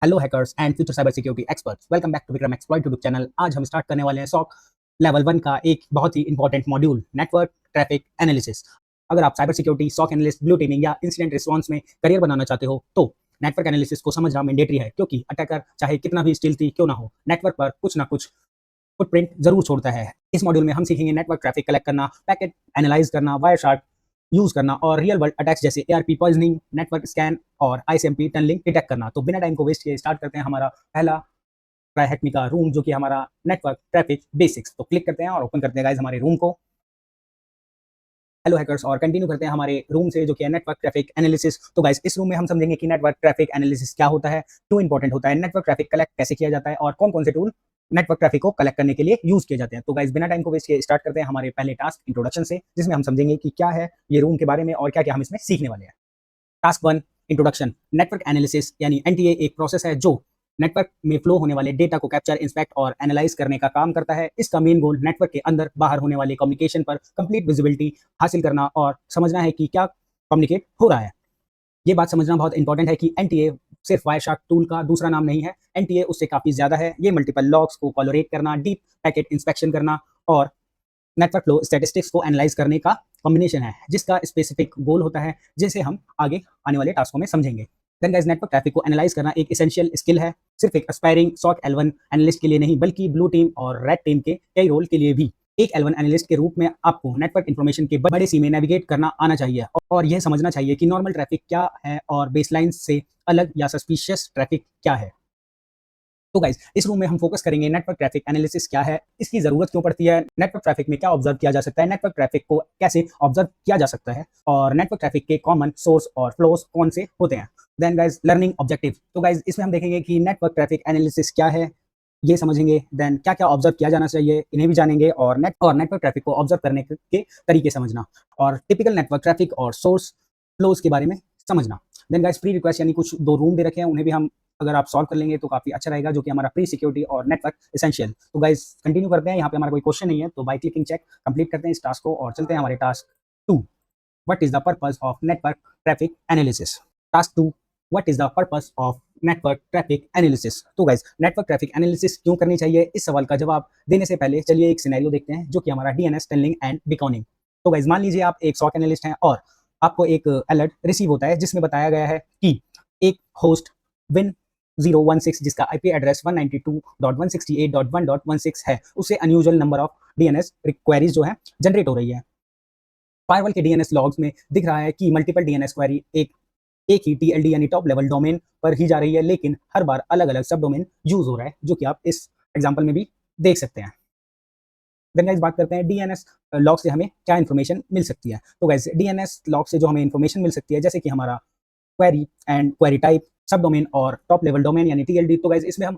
Hello hackers and future cyber security experts, welcome back to Vikram exploit YouTube channel. आज हम start करने वाले हैं सॉक लेवल 1 का एक बहुत ही important module, network traffic analysis. अगर आप cyber security, SOC analyst, blue teaming या इंसिडेंट रिस्पांस में करियर बनाना चाहते हो तो नेटवर्क एनालिसिस को समझना मैंडेटरी है, क्योंकि अटैकर चाहे कितना भी स्टील्थी क्यों ना हो, नेटवर्क पर कुछ ना कुछ फुटप्रिंट जरूर छोड़ता है। इस मॉड्यूल में हम सीखेंगे नेटवर्क ट्रैफिक कलेक्ट करना, पैकेट एनालाइज करना, वायर शार्क यूज करना और रियल वर्ल्ड अटैक्स जैसे एआरपी पॉइजनिंग, नेटवर्क स्कैन और आईसीएमपी टनलिंग डिटेक्ट करना। तो बिना टाइम को वेस्ट किए स्टार्ट करते हैं हमारा पहला ट्राई हैक मी का रूम, जो कि हमारा नेटवर्क ट्रैफिक बेसिक्स। तो क्लिक करते हैं और ओपन करते हैं गाइस हमारे रूम को। हेलो हैकर्स, और कंटिन्यू करते हैं हमारे रूम से, जो कि है नेटवर्क ट्रैफिक एनालिसिस। तो गाइस इस रूम में हम समझेंगे कि नेटवर्क ट्रैफिक एनालिसिस क्या होता है, क्यों इंपॉर्टेंट होता है, नेटवर्क ट्रैफिक कलेक्ट कैसे किया जाता है और कौन कौन से टूल नेटवर्क ट्रैफिक को कलेक्ट करने के लिए यूज किए जाते हैं। तो गाइस बिना टाइम को वेस्ट किए स्टार्ट करते हैं हमारे पहले टास्क इंट्रोडक्शन से, जिसमें हम समझेंगे कि क्या है ये रूम के बारे में और क्या क्या हम इसमें सीखने वाले हैं। Task 1 introduction. नेटवर्क एनालिसिस यानी एनटीए एक प्रोसेस है जो नेटवर्क में फ्लो होने वाले डेटा को कैप्चर, इंस्पेक्ट और एनालाइज करने का काम करता है। इसका मेन गोल नेटवर्क के अंदर बाहर होने वाले कम्युनिकेशन पर कंप्लीट विजिबिलिटी हासिल करना और समझना है कि क्या कम्युनिकेट हो रहा है। ये बात समझना बहुत इंपॉर्टेंट है कि एनटीए सिर्फ वायरशार्क टूल का दूसरा नाम नहीं है, एनटीए उससे काफी ज्यादा है। ये मल्टीपल लॉग्स को कोलरेट करना, डीप पैकेट इंस्पेक्शन करना और नेटवर्क फ्लो स्टैटिस्टिक्स को एनालाइज करने का कॉम्बिनेशन है, जिसका स्पेसिफिक गोल होता है, जिसे हम आगे आने वाले टास्कों में समझेंगे। देन गाइस नेटवर्क ट्रैफिक को एनालाइज करना एक एसेंशियल स्किल है, सिर्फ एक एस्पायरिंग सॉक L1 एनालिस्ट के लिए नहीं, बल्कि ब्लू टीम और रेड टीम के कई रोल के लिए भी। एक L1 एनालिस्ट के रूप में आपको नेटवर्क इन्फॉर्मेशन के बड़े सी में नेविगेट करना आना चाहिए और यह समझना चाहिए कि नॉर्मल ट्रैफिक क्या है और बेसलाइन से अलग या सस्पिशियस ट्रैफिक क्या है। तो गाइस इस रूम में हम फोकस करेंगे नेटवर्क ट्रैफिक एनालिसिस क्या है, इसकी जरूरत क्यों पड़ती है, नेटवर्क ट्रैफिक में क्या ऑब्जर्व किया जा सकता है, नेटवर्क ट्रैफिक को कैसे ऑब्जर्व किया जा सकता है और नेटवर्क ट्रैफिक के कॉमन सोर्स और फ्लोस कौन से होते हैं। Then guys learning objective. तो गाइस इसमें हम देखेंगे कि नेटवर्क ट्रैफिक एनालिसिस क्या है, ये समझेंगे। देन क्या क्या ऑब्जर्व किया जाना चाहिए, इन्हें भी जानेंगे और नेटवर्क ट्रैफिक को ऑब्जर्व करने के तरीके समझना और टिपिकल नेटवर्क ट्रैफिक और सोर्स फ्लोज के बारे में समझना। देन गाइस प्री रिक्वेस्ट यानी कुछ दो रूम दे रखे हैं, उन्हें भी हम अगर आप सॉल्व कर लेंगे तो काफी अच्छा रहेगा, जो कि हमारा प्री सिक्योरिटी और नेटवर्क एसेंशियल। तो गाइस कंटिन्यू करते हैं, यहाँ पे हमारा कोई क्वेश्चन नहीं है, तो बाय क्लिकिंग चेक कंप्लीट करते हैं इस टास्क को और चलते हैं हमारे task 2। What is the purpose of network traffic analysis. Task 2, what is the purpose of network traffic analysis. तो गाइस नेटवर्क ट्रैफिक एनालिसिस क्यों करनी चाहिए, इस सवाल का जवाब देने से पहले चलिए एक सिनेरियो देखते हैं, जो कि हमारा डीएनएस टनलिंग एंड बीकॉनिंग। तो गाइस मान लीजिए आप एक सॉक एनालिस्ट हैं और आपको एक अलर्ट रिसीव होता है, जिसमें बताया गया है कि एक होस्ट विन 016, जिसका आईपी एड्रेस 192.168.1.16 है, उससे unusual number of DNS queries जो है जनरेट हो रही है। फायरवॉल के डीएनएस लॉग्स में दिख रहा है कि मल्टीपल डीएनएस क्वेरी एक ही टीएलडी यानी टॉप लेवल डोमेन पर ही जा रही है, लेकिन हर बार अलग अलग सब डोमेन यूज हो रहा है, जो कि आप इस एग्जांपल में भी देख सकते हैं। देन गाइस बात करते हैं डीएनएस लॉग से हमें क्या इन्फॉर्मेशन मिल सकती है। तो गाइस डीएनएस लॉग से जो हमें इन्फॉर्मेशन मिल सकती है, जैसे कि हमारा क्वेरी एंड क्वेरी टाइप, सब डोमेन और टॉप लेवल डोमेन यानी टीएलडी। तो गाइस इसमें हम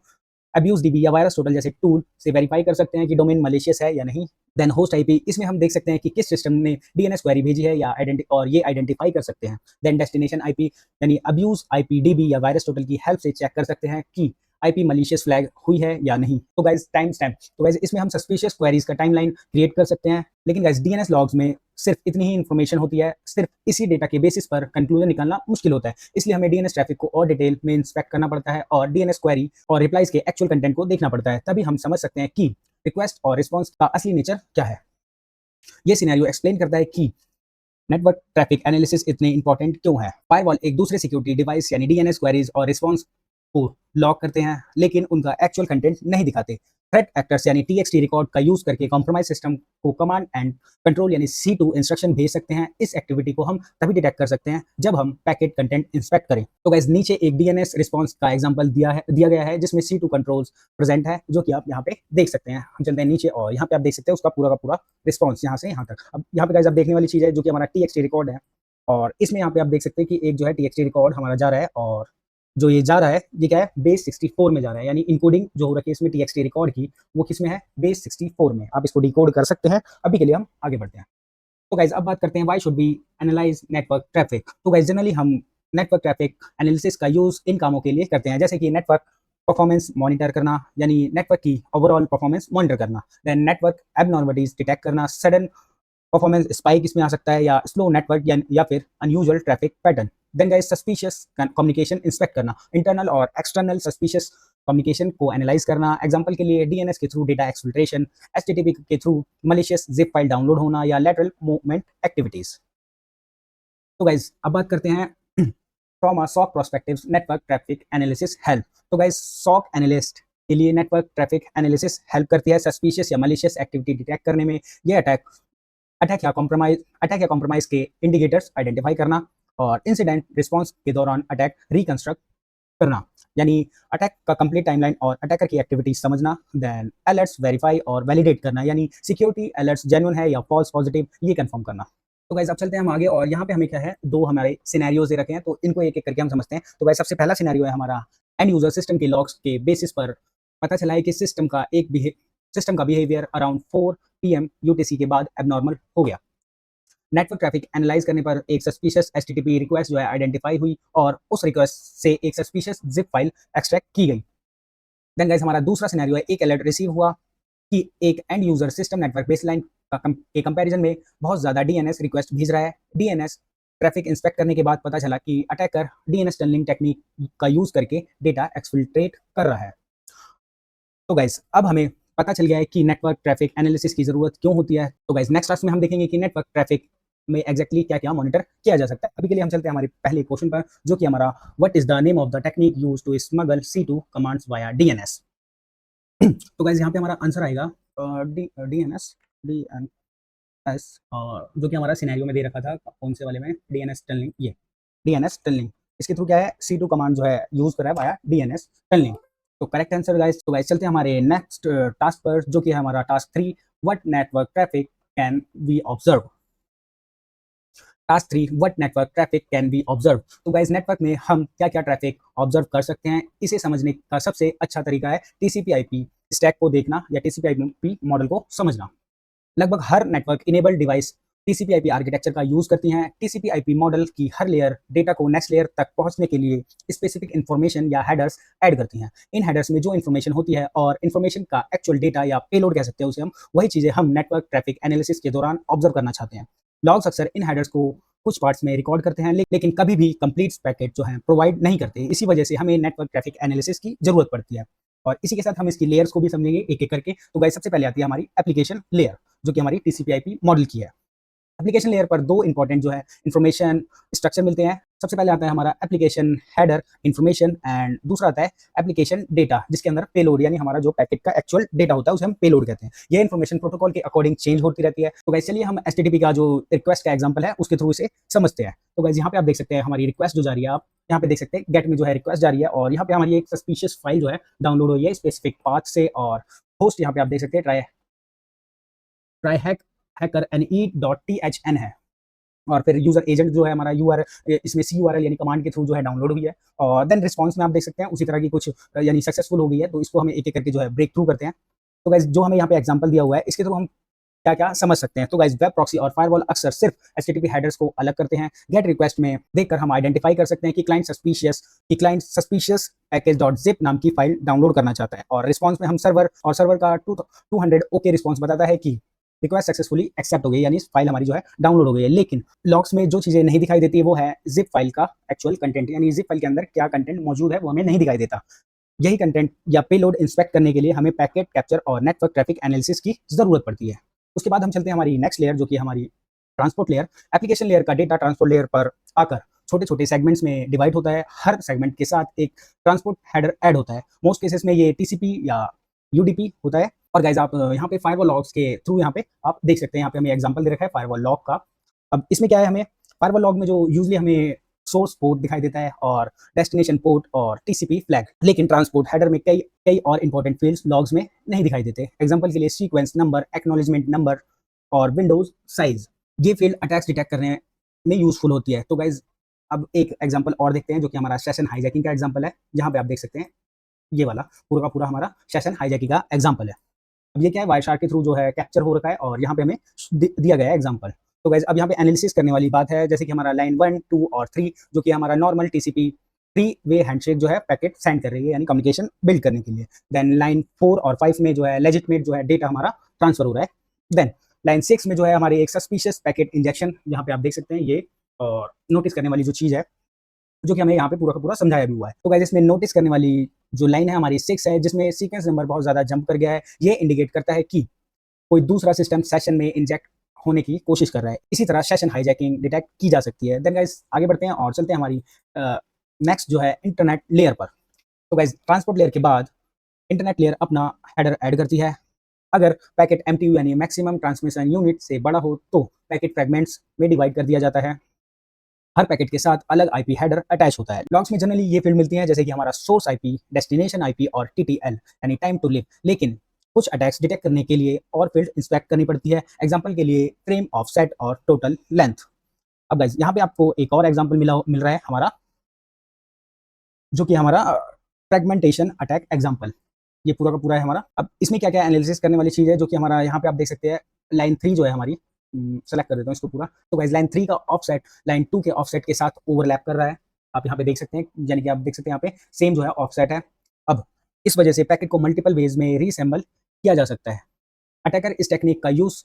अब्यूज डीबी या वायरस टोटल जैसे टूल से वेरीफाई कर सकते हैं कि डोमेन मलेशियस है या नहीं। देन होस्ट आईपी, इसमें हम देख सकते हैं कि किस सिस्टम ने डीएनएस क्वेरी भेजी है या और ये आइडेंटिफाई कर सकते हैं। देन डेस्टिनेशन आईपी यानी अब्यूज आईपी डीबी या वायरस टोटल की हेल्प से चेक कर सकते हैं कि आईपी मलिशियस फ्लैग हुई है या नहीं। तो गाइस टाइम स्टैम्प, तो गाइस इसमें हम सस्पिशियस क्वेरीज का टाइमलाइन क्रिएट कर सकते हैं, लेकिन गाइस डीएनएस लॉग्स में सिर्फ इतनी ही इन्फॉर्मेशन होती है, सिर्फ इसी डेटा के बेसिस पर कंक्लूजन निकालना मुश्किल होता है। इसलिए हमें डीएनएस ट्रैफिक को और डिटेल में इंस्पेक्ट करना पड़ता है और डीएनएस क्वेरी और रिप्लाईज के एक्चुअल कंटेंट को देखना पड़ता है, तभी हम समझ सकते हैं कि रिक्वेस्ट और रिस्पॉन्स का असली नेचर क्या है। ये सिनेरियो एक्सप्लेन करता है कि नेटवर्क ट्रैफिक एनालिसिस इतने इंपॉर्टेंट क्यों है। फायरवॉल एक दूसरे सिक्योरिटी डिवाइस यानी डीएनएस क्वेरीज और रिस्पॉन्स को लॉक करते हैं, लेकिन उनका एक्चुअल कंटेंट नहीं दिखाते। थ्रेट एक्टर्स यानी टीएक्सटी रिकॉर्ड का यूज करके कॉम्प्रोमाइज सिस्टम को कमांड एंड कंट्रोल यानी C2 इंस्ट्रक्शन भेज सकते हैं। इस एक्टिविटी को हम तभी डिटेक्ट कर सकते हैं जब हम पैकेट कंटेंट इंस्पेक्ट करें। तो गाइस नीचे एक डीएनएस रिस्पांस का एग्जांपल दिया गया है, जिसमें C2 कंट्रोल्स प्रेजेंट है, जो कि आप यहाँ पे देख सकते हैं। हम चलते हैं नीचे और यहाँ पे आप देख सकते हैं उसका पूरा का पूरा रिस्पॉन्स यहाँ से यहाँ तक। अब यहाँ पे गाइस आप देखने वाली चीज है, जो कि हमारा टीएक्सटी रिकॉर्ड है और इसमें यहाँ पे आप देख सकते हैं कि एक जो है टीएक्सटी रिकॉर्ड हमारा जा रहा है और जो ये जा रहा है ये क्या है, बेस 64 में जा रहा है, यानी इनकोडिंग जो हो रखी है इसमें टीएक्सटी रिकॉर्ड की, वो किस में है, बेस 64 में। आप इसको डिकोड कर सकते हैं। अभी के लिए हम आगे बढ़ते हैं। तो गाइज अब बात करते हैं why should be analyse network traffic. तो गाइज जनरली हम नेटवर्क ट्रैफिक एनालिसिस का यूज इन कामों के लिए करते हैं, जैसे कि नेटवर्क परफॉर्मेंस मॉनिटर करना, यानी नेटवर्क की ओवरऑल परफॉर्मेंस मॉनिटर करना। देन नेटवर्क एबनॉर्मलिटीज डिटेक्ट करना, सडन परफॉर्मेंस स्पाइक इसमें आ सकता है, या स्लो नेटवर्क या फिर unusual traffic pattern. Then guys suspicious communication inspect करना, इंटरनल और एक्सटर्नल सस्पिशियस कम्युनिकेशन को एनालाइज करना। एग्जांपल के लिए डीएनएस के थ्रू डेटा एक्सफिल्ट्रेशन, एचटीटीपी के through malicious zip file download होना या लैटरल मूवमेंट एक्टिविटीज। तो गाइज अब बात करते हैं from a sock perspective network traffic analysis help. तो गाइज सॉक एनालिस्ट के लिए नेटवर्क ट्रैफिक एनालिसिस हेल्प करती है सस्पिशियस या मलिशियस एक्टिविटी डिटेक्ट करने में। ये अटैक या कॉम्प्रोमाइज के इंडिकेटर्स आइडेंटिफाई करना और इंसिडेंट रिस्पॉन्स के दौरान अटैक रिकंस्ट्रक्ट करना, यानी अटैक का कंप्लीट टाइमलाइन और अटैकर की एक्टिविटी समझना। देन अलर्ट्स वेरीफाई और वैलिडेट करना, यानी सिक्योरिटी अलर्ट्स जेन्युइन है या फॉल्स पॉजिटिव, ये कंफर्म करना। तो गाइस अब चलते हैं हम आगे और यहाँ पे हमें क्या है, दो हमारे सिनेरियोज दे रखे हैं, तो इनको एक एक करके हम समझते हैं। तो गाइस सबसे पहला सिनेरियो है हमारा एंड यूजर सिस्टम के लॉग्स के बेसिस पर पता चला है कि सिस्टम का बिहेवियर अराउंड 4 PM UTC के बाद एबनॉर्मल हो गया। नेटवर्क ट्रैफिक एनालाइज करने पर एक सस्पिशियस एचटीटीपी रिक्वेस्ट जो है आइडेंटिफाई हुई और उस रिक्वेस्ट से एक सस्पिशियस जिप फाइल एक्सट्रैक्ट की गई। देन गाइस हमारा दूसरा सिनेरियो है एक अलर्ट रिसीव हुआ कि एक and user system network baseline के कंपैरिजन में बहुत ज़्यादा डीएनएस रिक्वेस्ट भेज रहा है। डीएनएस ट्रैफिक इंस्पेक्ट करने के बाद पता चला कि अटैकर डीएनएस टनलिंग टेक्निक का यूज करके डेटा एक्सफिल्ट्रेट कर रहा है। तो गाइस अब हमें पता चल गया है कि नेटवर्क ट्रैफिक एनालिसिस की जरूरत क्यों होती है। तो गाइस नेक्स्ट क्लास में हम देखेंगे कि नेटवर्क ट्रैफिक में एग्जैक्टली क्या क्या मॉनिटर किया जा सकता है। अभी के लिए हम चलते हैं हमारे पहले क्वेश्चन पर, जो कि हमारा what is the name of the technique use to smuggle C2 commands via DNS. तो गाइस यहाँ पे हमारा आंसर आएगा डीएनएस जो कि हमारा सिनेरियो में दे रखा था, कौन से वाले में, डीएनएस टनलिंग। ये डीएनएस टनलिंग इसके थ्रू क्या है, C2 कमांड जो है यूज कर रहा है वाया डीएनएस टनलिंग। तो करेक्ट आंसर गाइस। तो गाइस चलते हैं हमारे नेक्स्ट टास्क पर, जो कि है हमारा task 3, what network traffic can we observe. Task 3, what network traffic can be observe. तो गाइस नेटवर्क में हम क्या क्या ट्रैफिक ऑब्जर्व कर सकते हैं, इसे समझने का सबसे अच्छा तरीका है टीसीपी/आईपी स्टैक को देखना या टीसीपी/आईपी मॉडल को समझना। लगभग हर network enabled device TCP IP architecture का यूज करती हैं। टीसीपी/आईपी मॉडल की हर लेयर डेटा को नेक्स्ट लेयर तक पहुंचने के लिए स्पेसिफिक इन्फॉर्मेशन या हेडर्स ऐड करती हैं। इन हेडर्स में जो इन्फॉर्मेशन होती है और इन्फॉर्मेशन का एक्चुअल डेटा या पेलोड कह सकते हैं उसे हम, वही चीजें हम नेटवर्क ट्रैफिक एनालिसिस के दौरान ऑब्जर्व करना चाहते हैं। लॉग्स अक्सर इन हेडर्स को कुछ पार्ट्स में रिकॉर्ड करते हैं, लेकिन कभी भी कंप्लीट पैकेट जो है प्रोवाइड नहीं करते। इसी वजह से हमें नेटवर्क ट्रैफिक एनालिसिस की जरूरत पड़ती है और इसी के साथ हम इसकी लेयर्स को भी समझेंगे एक एक करके। तो गाइस सबसे पहले आती है हमारी एप्लीकेशन लेयर, जो कि हमारी टीसीपी/आईपी मॉडल की है। एप्लीकेशन लेयर पर दो इंपॉर्टेंट जो है इन्फॉर्मेशन स्ट्रक्चर मिलते हैं। सबसे पहले आता है हमारा एप्लीकेशन हेडर इन्फॉर्मेशन एंड दूसरा आता है एप्लीकेशन डेटा, जिसके अंदर पेलोड यानी हमारा जो पैकेट का एक्चुअल डेटा होता है उसे हम पेलोड कहते हैं। ये इन्फॉर्मेशन प्रोटोकॉल के अकॉर्डिंग चेंज होती रहती है। तो गाइस चलिए हम एचटीटीपी का जो रिक्वेस्ट का एग्जांपल है उसके थ्रू इसे समझते हैं। तो गाइस यहाँ पे आप देख सकते हैं हमारी रिक्वेस्ट जो जा रही है, आप यहाँ पे देख सकते हैं गेट में जो है रिक्वेस्ट जा रही है और यहाँ पे हमारी एक सस्पिशियस फाइल जो है डाउनलोड हुई है स्पेसिफिक पाथ से और होस्ट यहाँ पे आप देख सकते हैं ट्राई हैकर ne.thn है और फिर यूजर एजेंट जो है हमारा इसमें CURL यानी कमांड के थ्रू जो है डाउनलोड हुई है और देन रिस्पांस में आप देख सकते हैं उसी तरह की कुछ यानी सक्सेसफुल हो गई है। तो इसको हमें एक एक करके जो है ब्रेक थ्रू करते हैं। तो गाइस जो हमें यहाँ पे एग्जांपल दिया हुआ है इसके थ्रू हम क्या क्या समझ सकते हैं। तो गाइस वेब प्रॉक्सी और फायरवॉल अक्सर सिर्फ एचटीटीपी हेडर्स को अलग करते हैं। गेट रिक्वेस्ट में देखकर हम आइडेंटिफाई कर सकते हैं कि क्लाइंट सस्पिशियस पैकेज.zip नाम की फाइल डाउनलोड करना चाहता है और रिस्पांस में हम सर्वर का 200 ओके रिस्पांस बताता है कि रिक्वेस्ट सक्सेसफुली एक्सेप्ट हो गई, यानी फाइल हमारी जो है डाउनलोड हो गई है। लेकिन लॉग्स में जो चीजें नहीं दिखाई देती है वो है जिप फाइल का एक्चुअल कंटेंट, यानी जिप फाइल के अंदर क्या कंटेंट मौजूद है वो हमें नहीं दिखाई देता। यही कंटेंट या पेलोड इंस्पेक्ट करने के लिए हमें पैकेट कैप्चर और नेटवर्क ट्रैफिक एनालिसिस की जरूरत पड़ती है। उसके बाद हम चलते हैं हमारी नेक्स्ट लेयर, जो कि हमारी ट्रांसपोर्ट लेयर। एप्लीकेशन लेयर का डेटा ट्रांसपोर्ट लेयर पर आकर छोटे छोटे सेगमेंट्स में डिवाइड होता है। हर सेगमेंट के साथ एक ट्रांसपोर्ट हेडर ऐड होता है। मोस्ट केसेस में ये टीसीपी या यूडीपी होता है। और गाइज आप यहाँ पे फायरवॉल लॉग्स के थ्रू यहाँ पे आप देख सकते हैं, यहाँ पे हमें एग्जांपल दे रखा है फायरवॉल लॉग का। अब इसमें क्या है, हमें फायरवॉल लॉग में जो यूजली हमें सोर्स पोर्ट दिखाई देता है और डेस्टिनेशन पोर्ट और टीसीपी फ्लैग, लेकिन ट्रांसपोर्ट हेडर में कई और इंपॉर्टेंट फील्ड्स लॉग्स में नहीं दिखाई देते। एग्जांपल के लिए सीक्वेंस नंबर, एक्नॉलेजमेंट नंबर और विंडोज साइज। ये फील्ड अटैक्स डिटेक्ट करने में यूजफुल होती है। तो गाइज अब एक एग्जांपल और देखते हैं, जो कि हमारा सेशन हाईजैकिंग का एग्जांपल है। यहाँ पे आप देख सकते हैं ये वाला पूरा का पूरा हमारा सेशन हाईजैकिंग का एग्जांपल है। अब ये क्या है, वायरशार्क के थ्रू जो है कैप्चर हो रखा है और यहाँ पे हमें दिया गया है एग्जांपल। तो गाइस अब यहाँ पे एनालिसिस करने वाली बात है, जैसे कि हमारा लाइन 1, 2 और 3 जो कि हमारा नॉर्मल टीसीपी 3 वे हैंडशेक जो है पैकेट सेंड कर रही है, यानी कम्युनिकेशन बिल्ड करने के लिए। देन लाइन 4 और 5 में जो है लेजिटमेट जो है डेटा हमारा ट्रांसफर हो रहा है। देन लाइन 6 में जो है हमारी एक सस्पिशियस पैकेट इंजेक्शन, यहाँ पे आप देख सकते हैं ये और नोटिस करने वाली जो चीज़ है जो कि हमें यहाँ पे पूरा का पूरा समझाया भी हुआ है। तो गाइस इसमें नोटिस करने वाली जो लाइन है हमारी 6 है, जिसमें सीक्वेंस नंबर बहुत ज़्यादा जंप कर गया है। ये इंडिकेट करता है कि कोई दूसरा सिस्टम सेशन में इंजेक्ट होने की कोशिश कर रहा है। इसी तरह सेशन हाईजैकिंग डिटेक्ट की जा सकती है। देन गाइस आगे बढ़ते हैं और चलते हैं हमारी नेक्स्ट जो है इंटरनेट लेयर पर। तो गाइस ट्रांसपोर्ट लेयर के बाद इंटरनेट लेयर अपना हेडर ऐड करती है। अगर पैकेट एमटीयू यानी मैक्सिमम ट्रांसमिशन यूनिट से बड़ा हो तो पैकेट फ्रेगमेंट्स में डिवाइड कर दिया जाता है। हर पैकेट के साथ अलग आईपी हेडर अटैच होता है। लॉग्स में जनरली ये फील्ड मिलती है जैसे कि हमारा सोर्स आईपी, डेस्टिनेशन आईपी और टीटीएल यानी टाइम टू लिव। लेकिन कुछ अटैक्स डिटेक्ट करने के लिए और फील्ड इंस्पेक्ट करनी पड़ती है। एग्जांपल के लिए फ्रेम ऑफसेट और टोटल लेंथ। अब गाइस यहाँ पे आपको एक और एग्जांपल मिल रहा है हमारा, जो कि हमारा फ्रेगमेंटेशन अटैक एग्जांपल। ये पूरा का पूरा है हमारा। अब इसमें क्या क्या एनालिसिस करने वाली चीज़ है, जो कि हमारा यहाँ पे आप देख सकते हैं लाइन 3 जो है हमारी, सेलेक्ट कर देता हूँ इसको पूरा। तो गाइस लाइन 3 का ऑफसेट लाइन 2 के ऑफसेट के साथ ओवरलैप कर रहा है। आप यहाँ पे देख सकते हैं, यानी कि आप देख सकते हैं यहाँ पे सेम जो है ऑफसेट है। अब इस वजह से पैकेट को मल्टीपल वेज में रीअसेंबल किया जा सकता है। अटैकर इस टेक्निक का यूज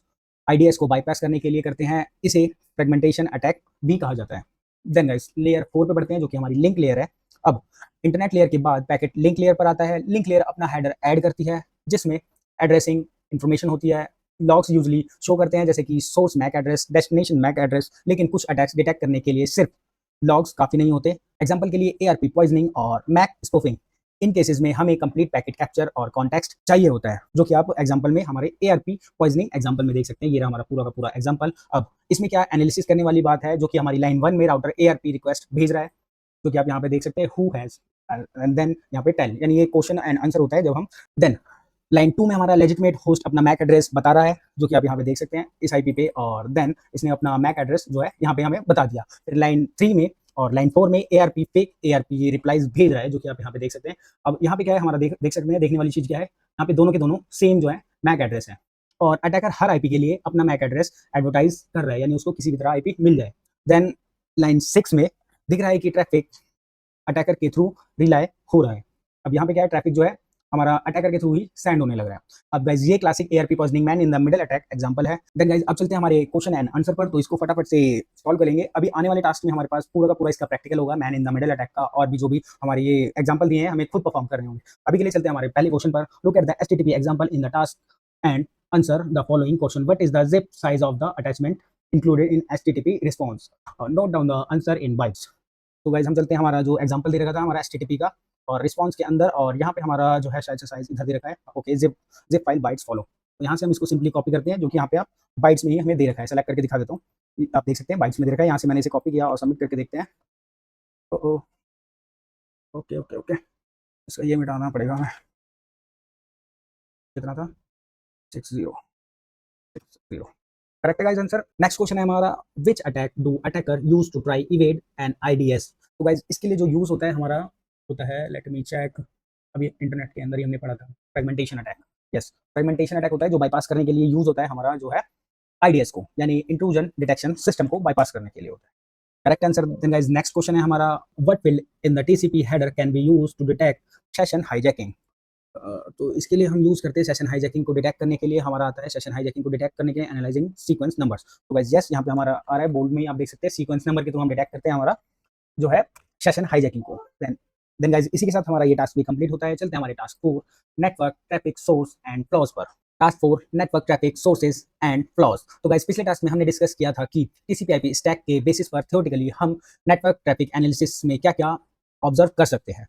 आईडीएस को बाईपास करने के लिए करते हैं। इसे फ्रेगमेंटेशन अटैक भी कहा जाता है। देन गाइस लेयर 4 पे बढ़ते हैं, जो कि हमारी लिंक लेयर है। अब इंटरनेट लेयर के बाद पैकेट लिंक लेयर पर आता है। लिंक लेयर अपना हेडर ऐड करती है, जिसमें एड्रेसिंग इंफॉर्मेशन होती है। लॉग्स यूजली शो करते हैं जैसे कि source MAC address, destination MAC address. लेकिन कुछ अटैक्स डिटेक्ट करने के लिए सिर्फ लॉग्स काफ़ी नहीं होते। एग्जाम्पल के लिए एआरपी पॉइजनिंग और मैक स्पूफिंग। इन केसेस में हमें कंप्लीट पैकेट कैप्चर और कॉन्टेक्स्ट चाहिए होता है, जो कि आप एग्जांपल में हमारे एआरपी पॉइजनिंग एग्जांपल में देख सकते हैं। ये रहा हमारा पूरा का पूरा एग्जांपल। अब इसमें क्या एनालिसिस करने वाली बात है, जो कि हमारी लाइन 1 में राउटर एआरपी रिक्वेस्ट भेज रहा है, जो कि आप यहाँ पे देख सकते हैं हु हैज एंड देन यहाँ पे टेल, यानी ये क्वेश्चन एंड आंसर होता है जब हम देन लाइन 2 में हमारा लेजिटिमेट होस्ट अपना मैक एड्रेस बता रहा है, जो कि आप यहाँ पे देख सकते हैं इस आईपी पे, और देन इसने अपना मैक एड्रेस जो है यहाँ पे हमें बता दिया। फिर लाइन 3 में और लाइन 4 में एआरपी फेक एआरपी रिप्लाईज भेज रहा है, जो कि आप यहाँ पे देख सकते हैं। अब यहाँ पे क्या है हमारा देख सकते हैं, देखने वाली चीज़ क्या है, यहाँ पे दोनों के दोनों सेम जो है मैक एड्रेस है, और अटैकर हर आईपी के लिए अपना मैक एड्रेस एडवर्टाइज कर रहा है, यानी उसको किसी भी तरह आईपी मिल जाए। देन लाइन 6 में दिख रहा है कि ट्रैफिक अटैकर के थ्रू रिलाय हो रहा है। अब यहाँ पे क्या है, ट्रैफिक जो है हमारा अटैकर के थ्रू ही सेंड होने लग रहा है। अब गाइस ये classic ARP poisoning man in the middle attack example है। देन गाइस अब चलते हैं हमारे क्वेश्चन एंड आंसर पर, तो इसको फटाफट से सॉल्व करेंगे। अभी आने वाले टास्क में हमारे पास पूरा का पूरा इसका प्रैक्टिकल होगा, man in the middle attack का, और भी जो भी हमारे ये एग्जांपल दिए हैं हमें खुद परफॉर्म करने होंगे। अभी के लिए चलते हैं हमारे पहले क्वेश्चन पर। Look at the HTTP example in the task and answer the following question. What is the zip size of the attachment included in HTTP response? Note down the answer in bytes. तो guys हम चलते हैं, हमारा जो example दे रखा था हमारा HTTP का और रिस्पांस के अंदर, और यहाँ पे हमारा जो है शायद से साइज इधर दे रखा है। Okay, zip file bytes follow. तो यहाँ से हम इसको सिंपली कॉपी करते हैं, जो कि यहाँ पे आप बाइट्स में ही हमें दे रखा है। सेलेक्ट करके दिखा देता हूँ, आप देख सकते हैं बाइट्स में दे रखा है। यहाँ से मैंने इसे कॉपी किया और सबमिट करके देखते हैं। ओके ओके ओके, इसका ये मिटाना पड़ेगा हमें। कितना था? 60 करेक्ट है गाइस आंसर। नेक्स्ट क्वेश्चन है हमारा, which attack do attacker use to try evade an IDS? तो गाइस इसके लिए जो यूज होता है हमारा होता है, लेट मी चेक, अभी इंटरनेट के अंदर ही हमने पढ़ा था, fragmentation attack. Yes, fragmentation attack होता है जो बाईपास करने के लिए यूज होता है हमारा जो है आईडीएस को, यानी इंट्रूजन डिटेक्शन सिस्टम को बाईपास करने के लिए होता है। Correct answer. Then guys next question है हमारा, what field in the TCP header can be used to detect session hijacking? तो इसके लिए हम यूज़ करते हैं सेशन हाईजैकिंग को डिटेक्ट करने के लिए, हमारा आता है सेशन हाईजैकिंग को डिटेक्ट करने के लिए एनालाइजिंग सीक्वेंस नंबर्स। तो गाइस यस, यहाँ पे हमारा आ रहा है बोल्ड में ही, आप देख सकते हैं सीक्वेंस नंबर के थ्रू हम डिटेक्ट करते हैं हमारा जो है सेशन हाईजैकिंग को। देन गाइस इसी के साथ हमारा ये टास्क भी कंप्लीट होता है। चलते हैं हमारे task 4, network traffic source and flows पर। Task 4, network traffic sources and flows. तो गाइस पिछले टास्क में हमने डिस्कस किया था कि टीसीपी/आईपी स्टैक के बेसिस पर थ्योरेटिकली हम नेटवर्क ट्रैफिक एनालिसिस में क्या क्या ऑब्जर्व कर सकते हैं,